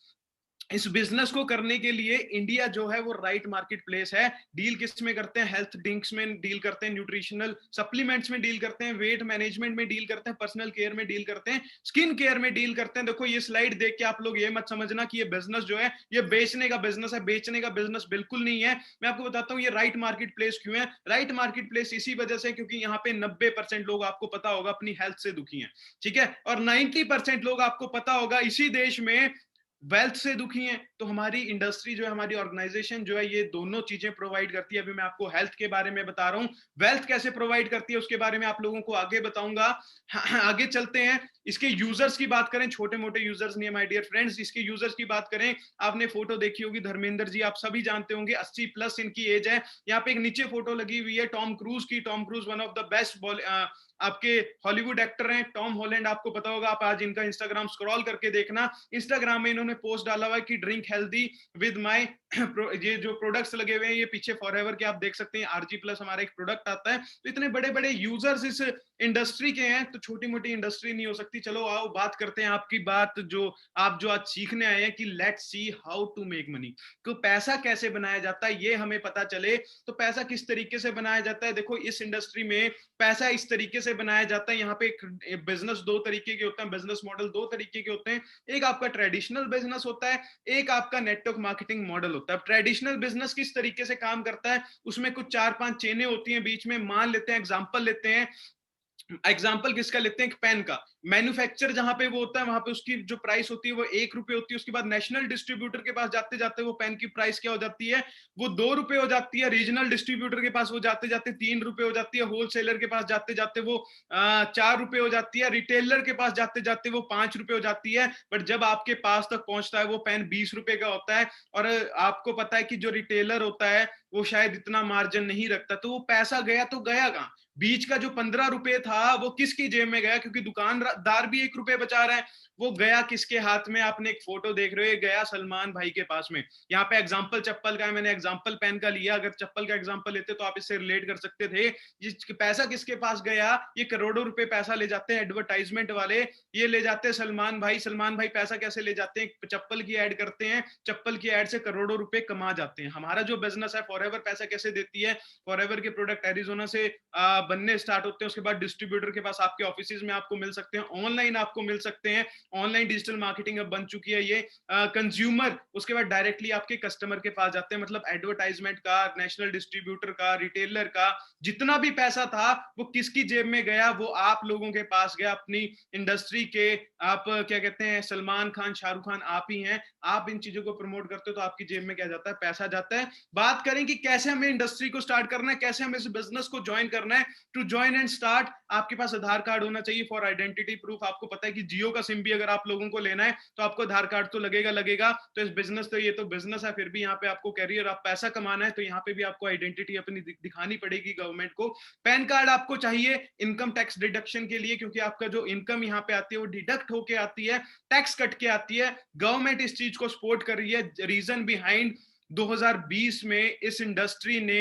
इस बिजनेस को करने के लिए इंडिया जो है वो राइट मार्केट प्लेस है। डील किस में करते हैं? हेल्थ ड्रिंक्स में डील करते हैं, न्यूट्रिशनल सप्लीमेंट्स में डील करते हैं, वेट मैनेजमेंट में डील करते हैं, पर्सनल केयर में डील करते हैं, स्किन केयर में डील करते हैं। देखो ये स्लाइड देख के आप लोग ये मत समझना कि ये बिजनेस जो है ये बेचने का बिजनेस है, बेचने का बिजनेस बिल्कुल नहीं है। मैं आपको बताता हूँ ये राइट मार्केट प्लेस क्यों है। राइट मार्केट प्लेस इसी वजह से क्योंकि यहाँ पे 90% लोग आपको पता होगा अपनी हेल्थ से दुखी हैं, ठीक है, और 90% लोग आपको पता होगा इसी देश में वेल्थ से दुखी हैं। तो हमारी इंडस्ट्री जो है, हमारी ऑर्गेनाइजेशन जो है, ये दोनों चीजें प्रोवाइड करती है। अभी मैं आपको हेल्थ के बारे में बता रहा हूं, वेल्थ कैसे प्रोवाइड करती है उसके बारे में आप लोगों को आगे बताऊंगा। आगे चलते हैं, इसके यूजर्स की बात करें, छोटे मोटे यूजर्स नहीं माय डियर फ्रेंड्स, इसके यूजर्स की बात करें, आपने फोटो देखी होगी धर्मेंद्र जी, आप सभी जानते होंगे 80+ इनकी एज है। यहाँ पे एक नीचे फोटो लगी हुई है टॉम क्रूज की। Tom cruise one of the best आपके हॉलीवुड एक्टर हैं। टॉम हॉलैंड आपको पता होगा, आप आज इनका इंस्टाग्राम स्क्रॉल करके देखना, इंस्टाग्राम में इन्होंने पोस्ट डाला हुआ है कि ड्रिंक हेल्दी विद माय ये जो प्रोडक्ट्स लगे हुए हैं, ये पीछे फॉरएवर के आप देख सकते हैं, आरजी प्लस हमारा एक प्रोडक्ट आता है। तो इतने बड़े बड़े यूजर्स इस इंडस्ट्री के हैं, तो छोटी मोटी इंडस्ट्री नहीं हो सकती। चलो आओ बात करते हैं आपकी बात जो आप जो आज सीखने आए हैं कि let's see how to make money. तो पैसा कैसे बनाया जाता है ये हमें पता चले, तो पैसा किस तरीके से बनाया जाता है। देखो इस इंडस्ट्री में पैसा इस तरीके से बनाया जाता है, यहाँ पे एक बिजनेस दो तरीके के होते हैं, बिजनेस मॉडल दो तरीके के होते हैं। एक आपका ट्रेडिशनल बिजनेस होता है, एक आपका नेटवर्क मार्केटिंग मॉडल होता है। ट्रेडिशनल बिजनेस किस तरीके से काम करता है, उसमें कुछ 4-5 चेनें होती हैं बीच में। मान लेते हैं, एग्जांपल लेते हैं, एग्जाम्पल किसका लेते हैं, पेन का। मैन्युफैक्चर जहां पे वो होता है वहां पे उसकी जो प्राइस होती है वो 1 रुपए होती है। उसके बाद नेशनल डिस्ट्रीब्यूटर के पास जाते जाते वो पेन की प्राइस क्या हो जाती है, वो 2 रुपए हो जाती है। रीजनल डिस्ट्रीब्यूटर के पास वो जाते जाते 3 रुपए हो जाती है। होलसेलर के पास जाते जाते वो 4 रुपए हो जाती है। रिटेलर के पास जाते जाते वो 5 रुपए हो जाती है। बट जब आपके पास तक पहुंचता है वो पेन 20 रुपए का होता है। और आपको पता है कि जो रिटेलर होता है वो शायद इतना मार्जिन नहीं रखता, तो वो पैसा गया तो गया कहां। बीच का जो 15 रुपए था वो किसकी जेब में गया, क्योंकि दुकानदार भी 1 रुपए बचा रहा है। वो गया किसके हाथ में, आपने एक फोटो देख रहे हो, गया सलमान भाई के पास में। यहाँ पे एग्जाम्पल चप्पल का है, मैंने एग्जाम्पल पेन का लिया। अगर चप्पल का एग्जाम्पल लेते तो आप इससे रिलेट कर सकते थे। पैसा किसके पास गया, ये करोड़ों रुपए पैसा ले जाते हैं एडवर्टाइजमेंट वाले, ये ले जाते हैं सलमान भाई। सलमान भाई पैसा कैसे ले जाते हैं, चप्पल की एड करते हैं, चप्पल की एड से करोड़ों रुपए कमा जाते हैं। हमारा जो बिजनेस है फॉरएवर पैसा कैसे देती है, फॉरएवर के प्रोडक्ट एरिजोना से बनने स्टार्ट होते हैं, उसके बाद डिस्ट्रीब्यूटर के पास आपके ऑफिस में आपको मिल सकते हैं, ऑनलाइन आपको मिल सकते हैं। ऑनलाइन डिजिटल मार्केटिंग अब बन चुकी है ये। कंज्यूमर उसके बाद डायरेक्टली आपके कस्टमर के पास जाते हैं, मतलब एडवर्टाइजमेंट का, नेशनल डिस्ट्रीब्यूटर का, रिटेलर का जितना भी पैसा था वो किसकी जेब में गया, वो आप लोगों के पास गया, अपनी इंडस्ट्री के। आप क्या कहते हैं, सलमान खान, शाहरुख खान आप ही हैं। आप इन चीजों को प्रमोट करते हो तो आपकी जेब में क्या जाता है, पैसा जाता है। बात करें कि कैसे हमें इंडस्ट्री को स्टार्ट करना है, कैसे हमें इस बिजनेस को ज्वाइन करना है। टू ज्वाइन एंड स्टार्ट, आपके पास आधार कार्ड होना चाहिए फॉर आइडेंटिटी प्रूफ। आपको पता है कि जियो का सिम भी अगर आप लोगों को लेना है तो आपको आधार कार्ड तो लगेगा। तो इस बिजनेस, तो ये तो बिजनेस है, फिर भी यहाँ पे आपको कैरियर, आप पैसा कमाना है तो यहाँ पे भी आपको आइडेंटिटी अपनी दिखानी पड़ेगी गवर्नमेंट को। पैन कार्ड आपको चाहिए इनकम टैक्स डिडक्शन के लिए, क्योंकि आपका जो इनकम यहाँ पे आती है वो डिडक्ट होके आती है, टैक्स कट के आती है। गवर्नमेंट इस चीज को सपोर्ट कर रही है। रीजन बिहाइंड, 2020 में इस इंडस्ट्री ने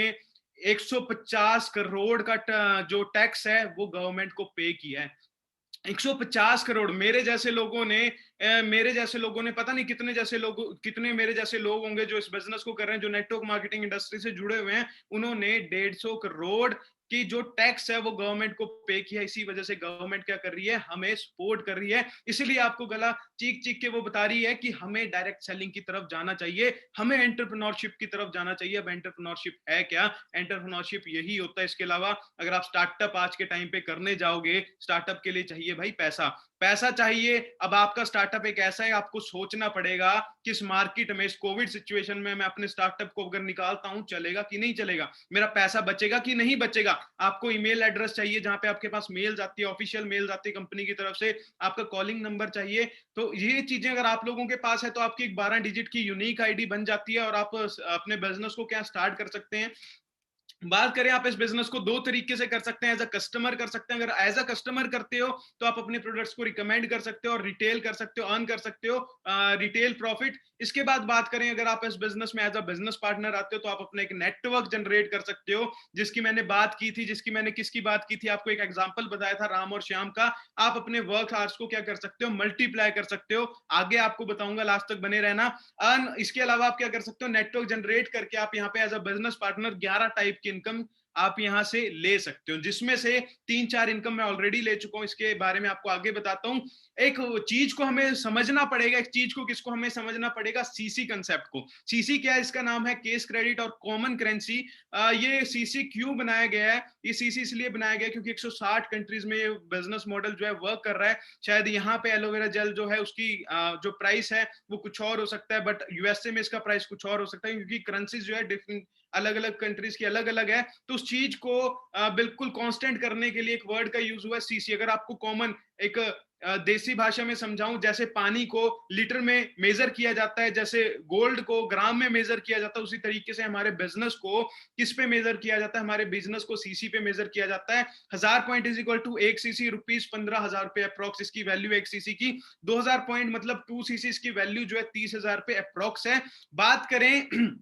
150 करोड़ का जो टैक्स है वो गवर्नमेंट को पे किया है। 150 करोड़। मेरे जैसे लोगों ने पता नहीं कितने मेरे जैसे लोग होंगे जो इस बिजनेस को कर रहे हैं, जो नेटवर्क मार्केटिंग इंडस्ट्री से जुड़े हुए हैं, उन्होंने 150 करोड़ की जो टैक्स है वो गवर्नमेंट को पे किया। इसी वजह से गवर्नमेंट क्या कर रही है, हमें सपोर्ट कर रही है। इसीलिए आपको गला चीख चीख के वो बता रही है कि हमें डायरेक्ट सेलिंग की तरफ जाना चाहिए, हमें एंटरप्रेन्योरशिप की तरफ जाना चाहिए। अब एंटरप्रेन्योरशिप है क्या, एंटरप्रेन्योरशिप यही होता है। इसके अलावा अगर आप स्टार्टअप आज के टाइम पे करने जाओगे, स्टार्टअप के लिए चाहिए भाई पैसा। पैसा चाहिए। अब आपका स्टार्टअप एक ऐसा है, आपको सोचना पड़ेगा कि इस मार्केट में, इस कोविड सिचुएशन में मैं अपने स्टार्टअप को अगर निकालता हूं, चलेगा कि नहीं चलेगा, मेरा पैसा बचेगा कि नहीं बचेगा। आपको ईमेल एड्रेस चाहिए जहां पे आपके पास मेल आती है, ऑफिशियल मेल आती है कंपनी की तरफ से, आपका कॉलिंग नंबर चाहिए। तो ये चीजें अगर आप लोगों के पास है तो आपकी एक 12 डिजिट की यूनिक आईडी बन जाती है और आप अपने बिजनेस को क्या स्टार्ट कर सकते हैं। बात करें, आप इस बिजनेस को दो तरीके से कर सकते हैं। एज अ कस्टमर कर सकते हैं, अगर एज अ कस्टमर करते हो तो आप अपने प्रोडक्ट्स को रिकमेंड कर सकते हो और रिटेल कर सकते हो, अर्न कर सकते हो रिटेल प्रॉफिट। इसके बाद बात करें, अगर आप इस बिजनेस में एज अ बिजनेस पार्टनर आते हो तो आप अपना एक नेटवर्क जनरेट कर सकते हो, जिसकी मैंने बात की थी, जिसकी मैंने किसकी बात की थी, आपको एक एग्जाम्पल बताया था राम और श्याम का। आप अपने वर्क आवर्स को क्या कर सकते हो, मल्टीप्लाई कर सकते हो। आगे आपको बताऊंगा, लास्ट तक बने रहना। अर्न, इसके अलावा आप क्या कर सकते हो, नेटवर्क जनरेट करके आप यहाँ पे as a business partner 11 type की इनकम आप यहां से ले सकते हो, जिसमें से 3-4 इनकम मैं ऑलरेडी ले चुका हूं, इसके बारे में आपको आगे बताता हूं। एक चीज को हमें समझना पड़ेगा, एक चीज को किसको हमें समझना पड़ेगा, सीसी कंसेप्ट को। सीसी क्या है, इसका नाम है केस क्रेडिट और कॉमन करेंसी। ये सीसी क्यों बनाया गया है, ये सीसी इसलिए बनाया गया क्योंकि 160 कंट्रीज में ये बिजनेस मॉडल जो है वर्क कर रहा है। शायद यहाँ पे एलोवेरा जेल जो है उसकी जो प्राइस है वो कुछ और हो सकता है, बट यूएसए में इसका प्राइस कुछ और हो सकता है, क्योंकि करेंसीज जो है डिफरेंट, अलग अलग कंट्रीज की अलग अलग है। तो उस चीज को बिल्कुल कांस्टेंट करने के लिए एक वर्ड का यूज हुआ है, सीसी। अगर आपको कॉमन एक देसी भाषा में समझाऊं, जैसे पानी को लीटर में मेजर किया जाता है, जैसे गोल्ड को ग्राम में मेजर किया जाता है, उसी तरीके से हमारे बिजनेस को किस पे मेजर किया जाता है, हमारे बिजनेस को सीसी पे मेजर किया जाता है। 1000 point is equal to 1 CC, rupees 15,000 रुपए अप्रोक्स इसकी वैल्यू 1 सीसी की। 2000 पॉइंट मतलब 2 सीसी, इसकी वैल्यू जो है 30,000 रुपए अप्रोक्स है। बात करें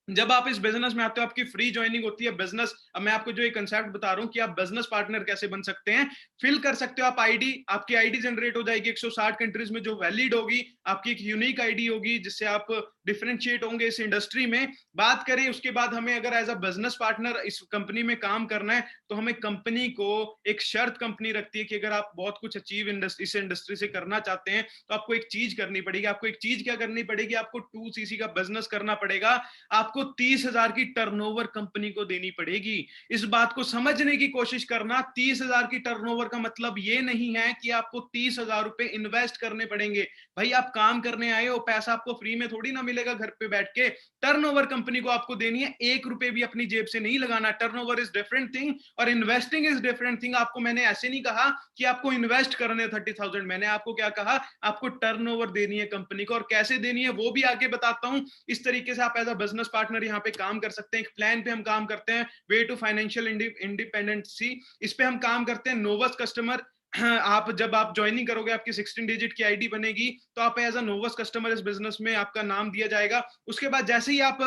जब आप इस बिजनेस में आते हो, आपकी फ्री ज्वाइनिंग होती है बिजनेस। अब मैं आपको जो एक कंसेप्ट बता रहा हूं कि आप बिजनेस पार्टनर कैसे बन सकते हैं, फिल कर सकते हो आप आईडी, आपकी आईडी जनरेट हो जाएगी 160 कंट्रीज में जो वैलिड होगी, आपकी एक यूनिक आईडी होगी जिससे आप डिफरेंशिएट होंगे इस इंडस्ट्री में। बात करें उसके बाद हमें अगर एज अ बिजनेस पार्टनर इस कंपनी में काम करना है तो हमें कंपनी को एक शर्त कंपनी रखती है कि अगर आप बहुत कुछ अचीव इस इंडस्ट्री से करना चाहते हैं तो आपको एक चीज करनी पड़ेगी। आपको एक चीज क्या करनी पड़ेगी, आपको 2 सीसी का बिजनेस करना पड़ेगा, आपको 30,000 की टर्नओवर कंपनी को देनी पड़ेगी। इस बात को समझने की कोशिश करना, 30,000 की टर्नओवर का मतलब ये नहीं है कि आपको 30,000 रुपए इन्वेस्ट करने पड़ेंगे। भाई आप काम करने आए हो, पैसा आपको फ्री में थोड़ी ना मिलेगा घर पे बैठ के। टर्नओवर कंपनी को आपको देनी है, 1 रुपए भी अपनी जेब से नहीं लगाना। टर्नओवर इज डिफरेंट थिंग और इन्वेस्टिंग इज डिफरेंट थिंग। आपको मैंने ऐसे नहीं कहा कि आपको इन्वेस्ट करने 30,000, मैंने आपको क्या कहा, आपको टर्नओवर देनी है कंपनी को, और कैसे देनी है वो भी आगे बताता हूं। इस तरीके से आप एज अ बिजनेस पार्टनर यहाँ पे काम कर सकते हैं। एक प्लान पे हम काम करते हैं, वे टू फाइनेंशियल इंडिपेंडेंसी, इस पे हम काम करते हैं। नोवस कस्टमर, आप जब आप ज्वाइनिंग करोगे, आपकी 16 डिजिट की आईडी बनेगी तो आप एज अ नोवस कस्टमर इस बिजनेस में आपका नाम दिया जाएगा। उसके बाद जैसे ही आप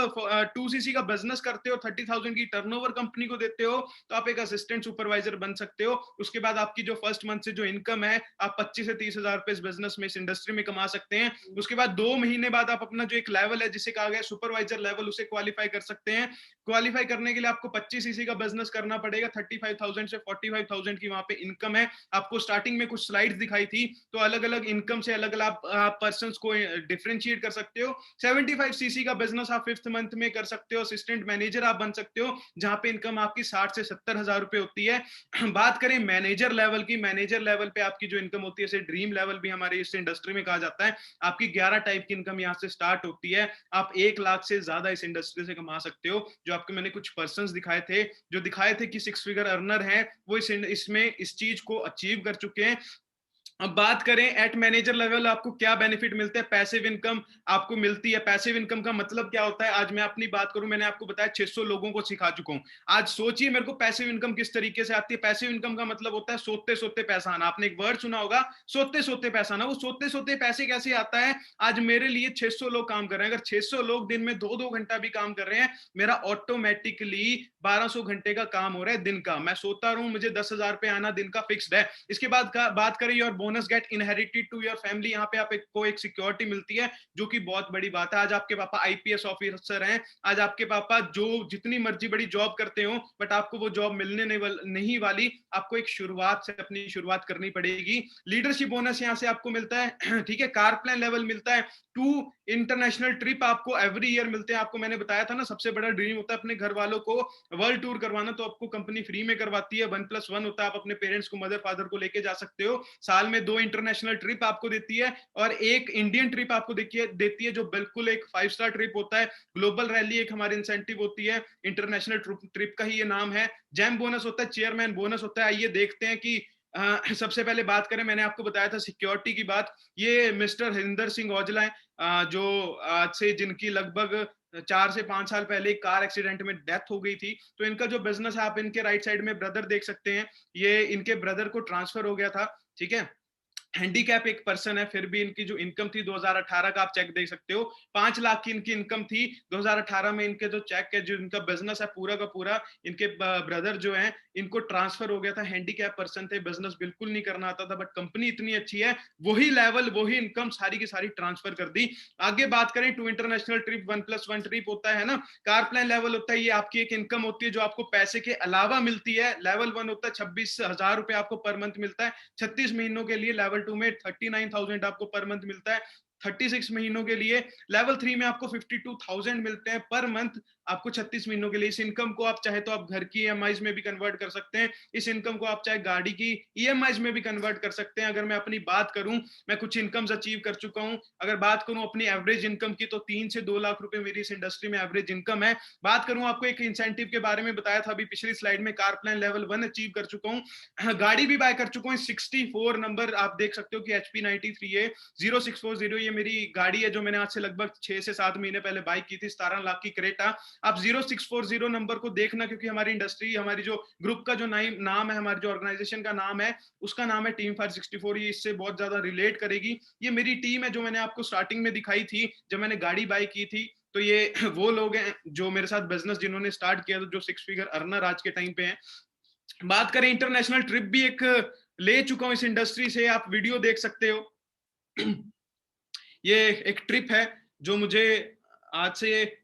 2 सीसी का बिजनेस करते हो, 30,000 की टर्नओवर कंपनी को देते हो, तो आप एक असिस्टेंट सुपरवाइजर बन सकते हो। उसके बाद आपकी जो फर्स्ट मंथ से जो इनकम है, आप 25 से 30,000 रुपए इस बिजनेस में, इस इंडस्ट्री में कमा सकते हैं। उसके बाद 2 महीने बाद आप अपना जो एक लेवल है जिसे कहा गया सुपरवाइजर लेवल, उसे क्वालिफाई कर सकते हैं। क्वालिफाई करने के लिए आपको 25 सीसी का बिजनेस करना पड़ेगा। 35,000 से 45,000 की वहां पे इनकम है। आपको स्टार्टिंग में कुछ स्लाइड्स दिखाई थी, तो अलग अलग इनकम से अलग अलग आप पर्सन को डिफरेंशिएट कर सकते हो। 75 सीसी का बिजनेस आप 5th मंथ में कर सकते हो, असिस्टेंट मैनेजर आप बन सकते हो, जहां पे इनकम आपकी 60 से 70,000 रुपए होती है। बात करें मैनेजर लेवल की, मैनेजर लेवल पे आपकी जो इनकम होती है, इसे ड्रीम लेवल भी हमारे इस इंडस्ट्री में कहा जाता है। आपकी 11 टाइप की इनकम यहाँ से स्टार्ट होती है। आप 1 लाख से ज्यादा इस इंडस्ट्री से कमा सकते हो। जो आपको मैंने कुछ पर्सन दिखाए थे, जो दिखाए थे कि 6 फिगर अर्नर है, वो इसमें इस चीज को अचीव कर चुके हैं। अब बात करें एट मैनेजर लेवल आपको क्या बेनिफिट मिलते हैं, पैसिव इनकम आपको मिलती है। पैसिव इनकम का मतलब क्या होता है, आज मैं अपनी बात करूं, मैंने आपको बताया 600 लोगों को सिखा चुका हूं। आज सोचिए मेरे को पैसिव इनकम किस तरीके से आती है। पैसिव इनकम का मतलब होता है सोते सोते पैसा आना। आपने एक वर्ड सुना होगा, सोते सोते पैसा आना। वो सोते सोते पैसे कैसे आता है, आज मेरे लिए 600 लोग काम कर रहे हैं, अगर 600 लोग दिन में 2-2 घंटा भी काम कर रहे हैं, मेरा ऑटोमेटिकली 1200 घंटे का काम हो रहा है दिन का। मैं सोता रहूं, मुझे 10,000 रुपए आना दिन का फिक्स्ड है। इसके बाद बात करें your bonus get inherited to your family, यहाँ पे आपको एक सिक्योरिटी मिलती है, जो कि बहुत बड़ी बात है। आज आपके पापा आईपीएस ऑफिसर हैं, आज आपके पापा जो जितनी मर्जी बड़ी जॉब करते हो, बट आपको वो जॉब मिलने नहीं वाली। आपको एक शुरुआत से अपनी शुरुआत करनी पड़ेगी। लीडरशिप बोनस यहाँ से आपको मिलता है, ठीक है। कार प्लान लेवल मिलता है। 2 इंटरनेशनल ट्रिप आपको एवरी ईयर मिलते हैं। आपको मैंने बताया था ना, सबसे बड़ा ड्रीम होता है अपने घर वालों को वर्ल्ड टूर करवाना, तो आपको कंपनी फ्री में करवाती है। 1+1 होता है, आप अपने पेरेंट्स को, मदर फादर को लेके जा सकते हो। साल में 2 इंटरनेशनल ट्रिप आपको देती है और एक इंडियन ट्रिप आपको देती है जो बिल्कुल एक 5 स्टार ट्रिप होता है। ग्लोबल रैली एक हमारी इंसेंटिव होती है, इंटरनेशनल ट्रिप का ही ये नाम है। जेम बोनस होता है, चेयरमैन बोनस होता है। आइए देखते हैं कि सबसे पहले बात करें, मैंने आपको बताया था सिक्योरिटी की बात। ये मिस्टर हरिंदर सिंह औजला है, जो आज से जिनकी लगभग 4 से 5 साल पहले एक कार एक्सीडेंट में डेथ हो गई थी। तो इनका जो बिजनेस है, आप इनके राइट साइड में ब्रदर देख सकते हैं, ये इनके ब्रदर को ट्रांसफर हो गया था, ठीक है। हैंडीकैप एक पर्सन है, फिर भी इनकी जो इनकम थी 2018 का आप चेक देख सकते हो, 5 लाख की इनकी इनकम थी 2018 में। इनके जो चेक है, जो इनका बिजनेस है पूरा का पूरा, इनके ब्रदर जो है इनको ट्रांसफर हो गया था। हैंडीकैप पर्सन थे, बिजनेस बिल्कुल नहीं करना आता था, बट कंपनी इतनी अच्छी है, वही लेवल वही इनकम सारी की सारी ट्रांसफर कर दी। आगे बात करें, 2 इंटरनेशनल ट्रिप, 1+1 ट्रिप होता है ना, कार प्लान लेवल होता है, ये आपकी एक इनकम होती है जो आपको पैसे के अलावा मिलती है। लेवल 1 होता है 26,000 रुपए आपको पर मंथ मिलता है 36 महीनों के लिए। लेवल 2 में 39,000 आपको पर मंथ मिलता है 36 महीनों के लिए। लेवल 3 में आपको 52,000 मिलते हैं पर मंथ आपको 36 महीनों के लिए। इस इनकम को आप चाहे तो आप घर की ईएमआईज में भी कन्वर्ट कर सकते हैं, इस इनकम को आप चाहे गाड़ी की ईएमआईज में भी कन्वर्ट कर सकते हैं। अगर मैं अपनी बात करूं, मैं कुछ इनकम्स अचीव कर चुका हूं। अगर बात करूं अपनी एवरेज इनकम की, तो 3 से 2 लाख रुपए मेरी इस इंडस्ट्री में एवरेज इनकम है। बात करूं, आपको एक इंसेंटिव के बारे में बताया था अभी पिछली स्लाइड में, कार प्लान लेवल 1 अचीव कर चुका हूं, गाड़ी भी बाय कर चुका हूं। 64 नंबर आप देख सकते हो कि HP93 है 0640, ये मेरी गाड़ी है जो मैंने आज से लगभग 6 से 7 महीने पहले बाय की थी, 17 लाख की क्रेटा। आप 0640 नंबर को देखना, क्योंकि हमारी इंडस्ट्री, हमारी जो ग्रुप का जो नाम है, हमारी जो ऑर्गेनाइजेशन का नाम है, उसका नाम है टीम फायर 64। ये इससे बहुत ज्यादा रिलेट करेगी। ये मेरी टीम है जो मैंने आपको स्टार्टिंग में दिखाई थी जब मैंने गाड़ी बाय की थी। तो ये वो लोग हैं जो मेरे साथ बिजनेस जिन्होंने स्टार्ट किया, जो 6 फिगर अर्नर आज के टाइम पे हैं। बात करें, इंटरनेशनल ट्रिप भी एक ले चुका हूं इस इंडस्ट्री से, आप वीडियो देख सकते हो। ये एक ट्रिप है जो मुझे आज से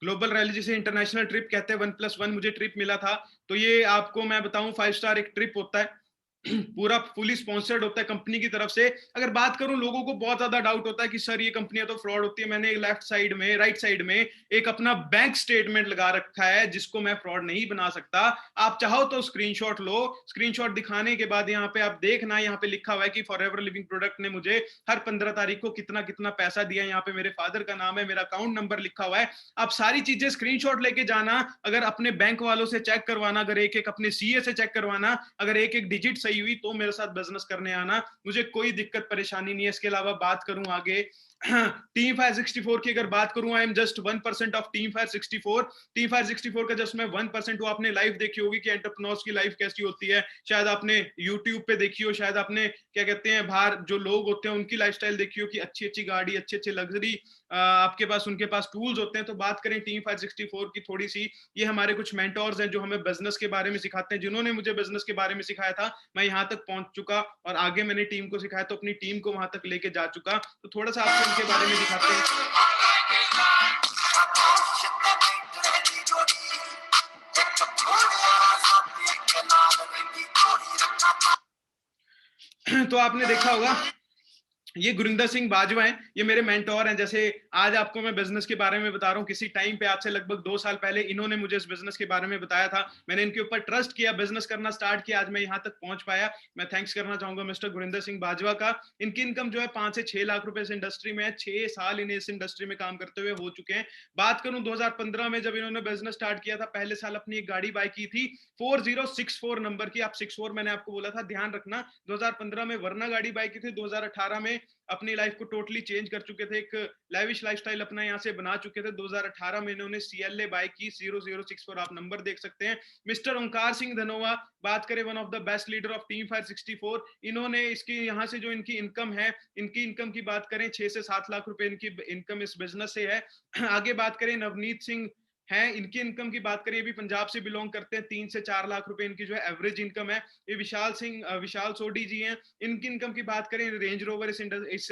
ग्लोबल रैली, जिसे इंटरनेशनल ट्रिप कहते हैं, 1+1 मुझे ट्रिप मिला था। तो ये आपको मैं बताऊं 5 स्टार एक ट्रिप होता है, पूरा फुली स्पॉन्सर्ड होता है कंपनी की तरफ से। अगर बात करूं, लोगों को बहुत ज्यादा डाउट होता है कि सर ये कंपनियां तो फ्रॉड होती है। मैंने लेफ्ट साइड में, राइट साइड में एक अपना बैंक स्टेटमेंट लगा रखा है जिसको मैं फ्रॉड नहीं बना सकता। आप चाहो तो स्क्रीनशॉट लो, स्क्रीनशॉट दिखाने के बाद यहाँ पे आप देखना, यहाँ पे लिखा हुआ है कि फॉरएवर लिविंग प्रोडक्ट ने मुझे हर 15 तारीख को कितना कितना पैसा दिया। यहाँ पे मेरे फादर का नाम है, मेरा अकाउंट नंबर लिखा हुआ है। आप सारी चीजें स्क्रीनशॉट लेके जाना, अगर अपने बैंक वालों से चेक करवाना, अगर एक एक अपने सीए से चेक करवाना, अगर एक एक डिजिट सही हुई तो मेरे साथ बिजनेस करने आना, मुझे कोई दिक्कत परेशानी नहीं है। इसके अलावा बात करूं आगे, टीम फायर 64 की अगर बात करूं, I am just 1% of team fire 64। Team fire 64 का जस्ट मैं 1% हूं। आपने लाइफ देखी होगी कि एंटरप्रेन्योर्स की लाइफ कैसी होती है, शायद आपने यूट्यूब पे देखी हो, शायद आपने क्या कहते हैं बाहर जो लोग होते हैं उनकी लाइफस्टाइल देखी हो कि अच्छी अच्छी गाड़ी, अच्छे अच्छे लग्जरी आपके पास, उनके पास टूल्स होते हैं। तो बात करें टीम फायर 64 की थोड़ी सी, ये हमारे कुछ मेंटोर्स हैं जो हमें बिजनेस के बारे में सिखाते हैं। जिन्होंने मुझे बिजनेस के बारे में सिखाया था, मैं यहाँ तक पहुंच चुका और आगे मैंने टीम को सिखाया तो अपनी टीम को वहां तक लेके जा चुका। तो थोड़ा सा आपको उनके बारे में दिखाते हैं। तो आपने देखा होगा, ये गुरिंदर सिंह बाजवा हैं, ये मेरे मेंटोर हैं। जैसे आज आपको मैं बिजनेस के बारे में बता रहा हूँ, किसी टाइम पे आज से लगभग 2 साल पहले इन्होंने मुझे इस बिजनेस के बारे में बताया था, मैंने इनके ऊपर ट्रस्ट किया, बिजनेस करना स्टार्ट किया, आज मैं यहाँ तक पहुंच पाया। मैं थैंक्स करना चाहूंगा मिस्टर गुरिंदर सिंह बाजवा का। इनकी इनकम जो है 5 से 6 लाख रुपए इस इंडस्ट्री में है, 6 साल इन्हें इस इंडस्ट्री में काम करते हुए हो चुके हैं। बात करूं 2015 में जब इन्होंने बिजनेस स्टार्ट किया था, पहले साल अपनी एक गाड़ी बाय की थी 4064 नंबर की। आप 64 मैंने आपको बोला था, ध्यान रखना। 2015 में वरना गाड़ी बाय की थी, 2018 में अपनी लाइफ को टोटली चेंज कर चुके थे, एक लैविश लाइफस्टाइल अपना यहाँ से बना चुके थे। 2018 में इन्होंने CLA बाय की 0064, आप नंबर देख सकते हैं। मिस्टर ओंकार सिंह धनोआ, बात करें one of the best leader of team fire 64, इन्होंने इसकी यहाँ से जो इनकी इनकम है, इनकी इनकम की बात करें 6 से 7 लाख रुपए इनकी इनकम इस बिजनेस से है। आगे बात करें नवनीत सिंह है, इनकी इनकम की बात करें, ये भी पंजाब से बिलोंग करते हैं, 3 से 4 लाख रुपए इनकी जो है एवरेज इनकम है। ये विशाल सोडी जी हैं, इनकी इनकम की बात करें, रेंज रोवर इस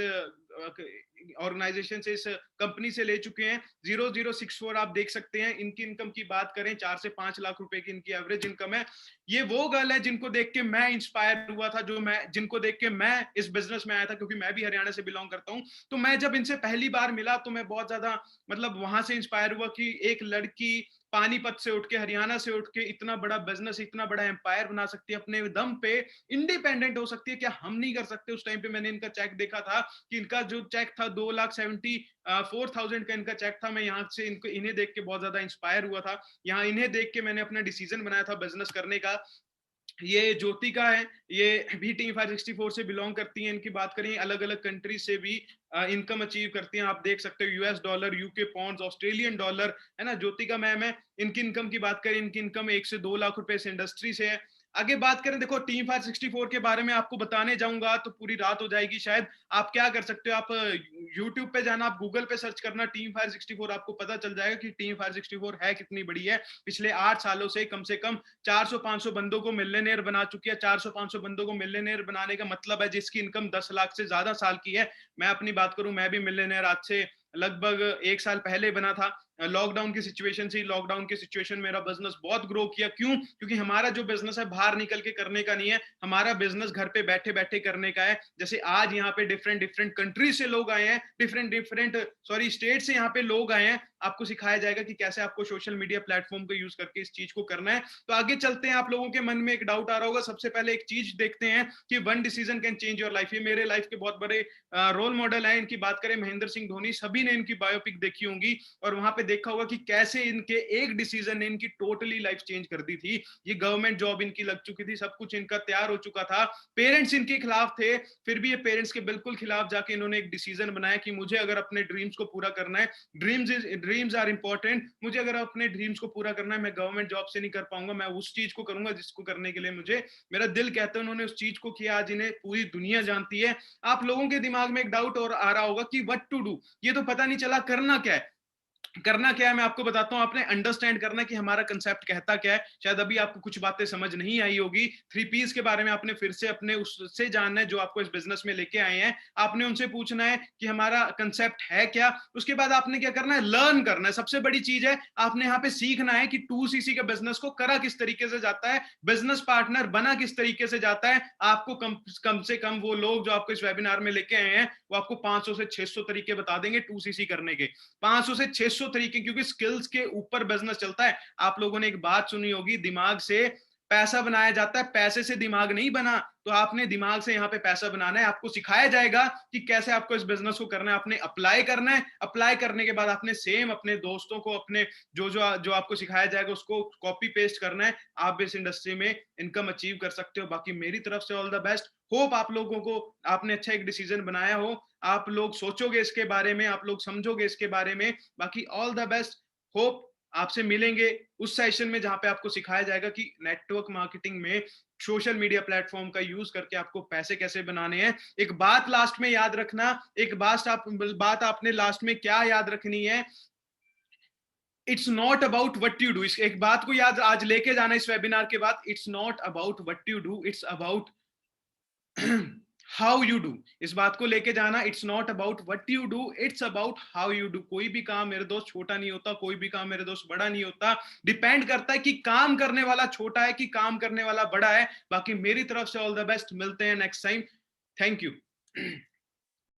ऑर्गेनाइजेशन से, इस कंपनी से ले चुके हैं। 0064 आप देख सकते हैं। इनकी इनकम की बात करें 4 से 5 लाख रुपए की इनकी एवरेज इनकम है। ये वो गर्ल है जिनको देख के मैं इंस्पायर हुआ था, जिनको देख के मैं इस बिजनेस में आया था, क्योंकि मैं भी हरियाणा से बिलोंग करता हूँ। तो मैं जब इनसे पहली बार मिला तो मैं बहुत ज्यादा मतलब वहां से इंस्पायर हुआ कि एक लड़की पानीपत से उठ के, हरियाणा से उठ के इतना बड़ा बिजनेस, इतना बड़ा एम्पायर बना सकती है, अपने दम पे इंडिपेंडेंट हो सकती है। क्या हम नहीं कर सकते? उस टाइम पे मैंने इनका चेक देखा था कि इनका जो चेक था 2,74,000 का इनका चेक था। मैं यहाँ से इन्हें देख के बहुत ज्यादा इंस्पायर हुआ था। यहाँ इन्हें देख के मैंने अपना डिसीजन बनाया था बिजनेस करने का। ये ज्योतिका है, ये भी टीम 564 से बिलोंग करती हैं। इनकी बात करें, अलग अलग कंट्री से भी इनकम अचीव करती हैं। आप देख सकते हो US dollar, UK pounds, Australian dollar, है ना। ज्योतिका मैम है। इनकी इनकम की बात करें, इनकी इनकम 1 से 2 लाख रुपए इस इंडस्ट्री से है। आगे बात करें, देखो टीम 564 के बारे में आपको बताने जाऊंगा तो पूरी रात हो जाएगी शायद। आप क्या कर सकते हो, आप यूट्यूब पे जाना, आप गूगल पे सर्च करना टीम 564, आपको पता चल जाएगा कि टीम 564 है कितनी बड़ी है। पिछले 8 सालों से कम 400-500 बंदों को मिलियनेयर बना चुकी है। 400-500 बंदों को मिलियनेयर बनाने का मतलब है जिसकी इनकम 10 लाख से ज्यादा साल की है। मैं अपनी बात करूं, मैं भी मिलियनेयर आज से लगभग 1 साल पहले बना था। लॉकडाउन की सिचुएशन से, लॉकडाउन की सिचुएशन मेरा बिजनेस बहुत ग्रो किया। क्यों? क्योंकि हमारा जो बिजनेस है बाहर निकल के करने का नहीं है, हमारा बिजनेस घर पे बैठे बैठे करने का है। जैसे आज यहाँ पे डिफरेंट डिफरेंट कंट्री से लोग आए हैं, डिफरेंट डिफरेंट स्टेट से यहाँ पे लोग आए हैं। आपको सिखाया जाएगा कि कैसे आपको सोशल मीडिया प्लेटफॉर्म को यूज करके इस चीज को करना है। तो आगे चलते हैं। आप लोगों के मन में एक डाउट आ रहा होगा, सबसे पहले एक चीज देखते हैं कि one decision can change your life. ये मेरे लाइफ के बहुत बड़े रोल मॉडल है। इनकी बात करें, महेंद्र सिंह धोनी, सभी ने इनकी बायोपिक देखी होंगी और वहां पे देखा होगा कि कैसे इनके एक डिसीजन ने इनकी टोटली लाइफ चेंज कर दी थी। ये गवर्नमेंट जॉब इनकी लग चुकी थी, सब कुछ इनका तैयार हो चुका था, पेरेंट्स इनके खिलाफ थे, फिर भी ये पेरेंट्स के बिल्कुल खिलाफ जाके इन्होंने एक डिसीजन बनाया कि मुझे अगर अपने ड्रीम्स को पूरा करना है, ड्रीम्स आर इंपॉर्टेंट, मुझे अगर अपने ड्रीम्स को पूरा करना है, मैं गवर्नमेंट जॉब से नहीं कर पाऊंगा, मैं उस चीज को करूंगा जिसको करने के लिए मुझे मेरा दिल कहता है। उन्होंने उस चीज को किया, आज इन्हें पूरी दुनिया जानती है। आप लोगों के दिमाग में एक डाउट और आ रहा होगा कि व्हाट टू डू, ये तो पता नहीं चला करना क्या है। करना क्या है मैं आपको बताता हूं। आपने अंडरस्टैंड करना है कि हमारा कंसेप्ट कहता क्या है। शायद अभी आपको कुछ बातें समझ नहीं आई होगी। 3 P's के बारे में आपने फिर से अपने उससे जानना है जो आपको इस बिजनेस में लेके आए हैं। आपने उनसे पूछना है कि हमारा कंसेप्ट है क्या। उसके बाद आपने क्या करना है, लर्न करना है। सबसे बड़ी चीज है, आपने यहाँ पे सीखना है कि 2cc के बिजनेस को करा किस तरीके से जाता है, बिजनेस पार्टनर बना किस तरीके से जाता है। आपको कम से कम वो लोग जो आपको इस वेबिनार में लेके आए हैं वो आपको 500 से 600 तरीके बता देंगे 2cc करने के। 500 से 600 तरीके, क्योंकि स्किल्स के ऊपर बिजनेस चलता है। आप लोगों ने एक बात सुनी होगी, दिमाग से पैसा बनाया जाता है, पैसे से दिमाग नहीं बना। तो आपने दिमाग से यहाँ पे पैसा बनाना है। आपको सिखाया जाएगा कि कैसे आपको इस बिजनेस को करना है। आपने अप्लाई करना है, अप्लाई करने के बाद आपने सेम अपने दोस्तों को, अपने जो जो जो आपको सिखाया जाएगा उसको कॉपी पेस्ट करना है। आप इस इंडस्ट्री में इनकम अचीव कर सकते हो। बाकी मेरी तरफ से ऑल द बेस्ट। होप आप लोगों को, आपने अच्छा एक डिसीजन बनाया हो, आप लोग सोचोगे इसके बारे में, आप लोग समझोगे इसके बारे में। बाकी ऑल द बेस्ट। होप आपसे मिलेंगे उस सेशन में जहां पे आपको सिखाया जाएगा कि नेटवर्क मार्केटिंग में सोशल मीडिया प्लेटफॉर्म का यूज करके आपको पैसे कैसे बनाने हैं। एक बात लास्ट में याद रखना, एक बात आपने लास्ट में क्या याद रखनी है, it's not about what you do. इस एक बात को याद आज लेके जाना इस वेबिनार के बाद, it's not about what you do, it's about how you do. इस बात को लेके जाना, it's not about what you do, it's about how you do. कोई भी काम मेरे दोस्त छोटा नहीं होता, कोई भी काम मेरे दोस्त बड़ा नहीं होता। डिपेंड करता है कि काम करने वाला छोटा है कि काम करने वाला बड़ा है। बाकी मेरी तरफ से ऑल द बेस्ट। मिलते हैं नेक्स्ट टाइम। Thank you.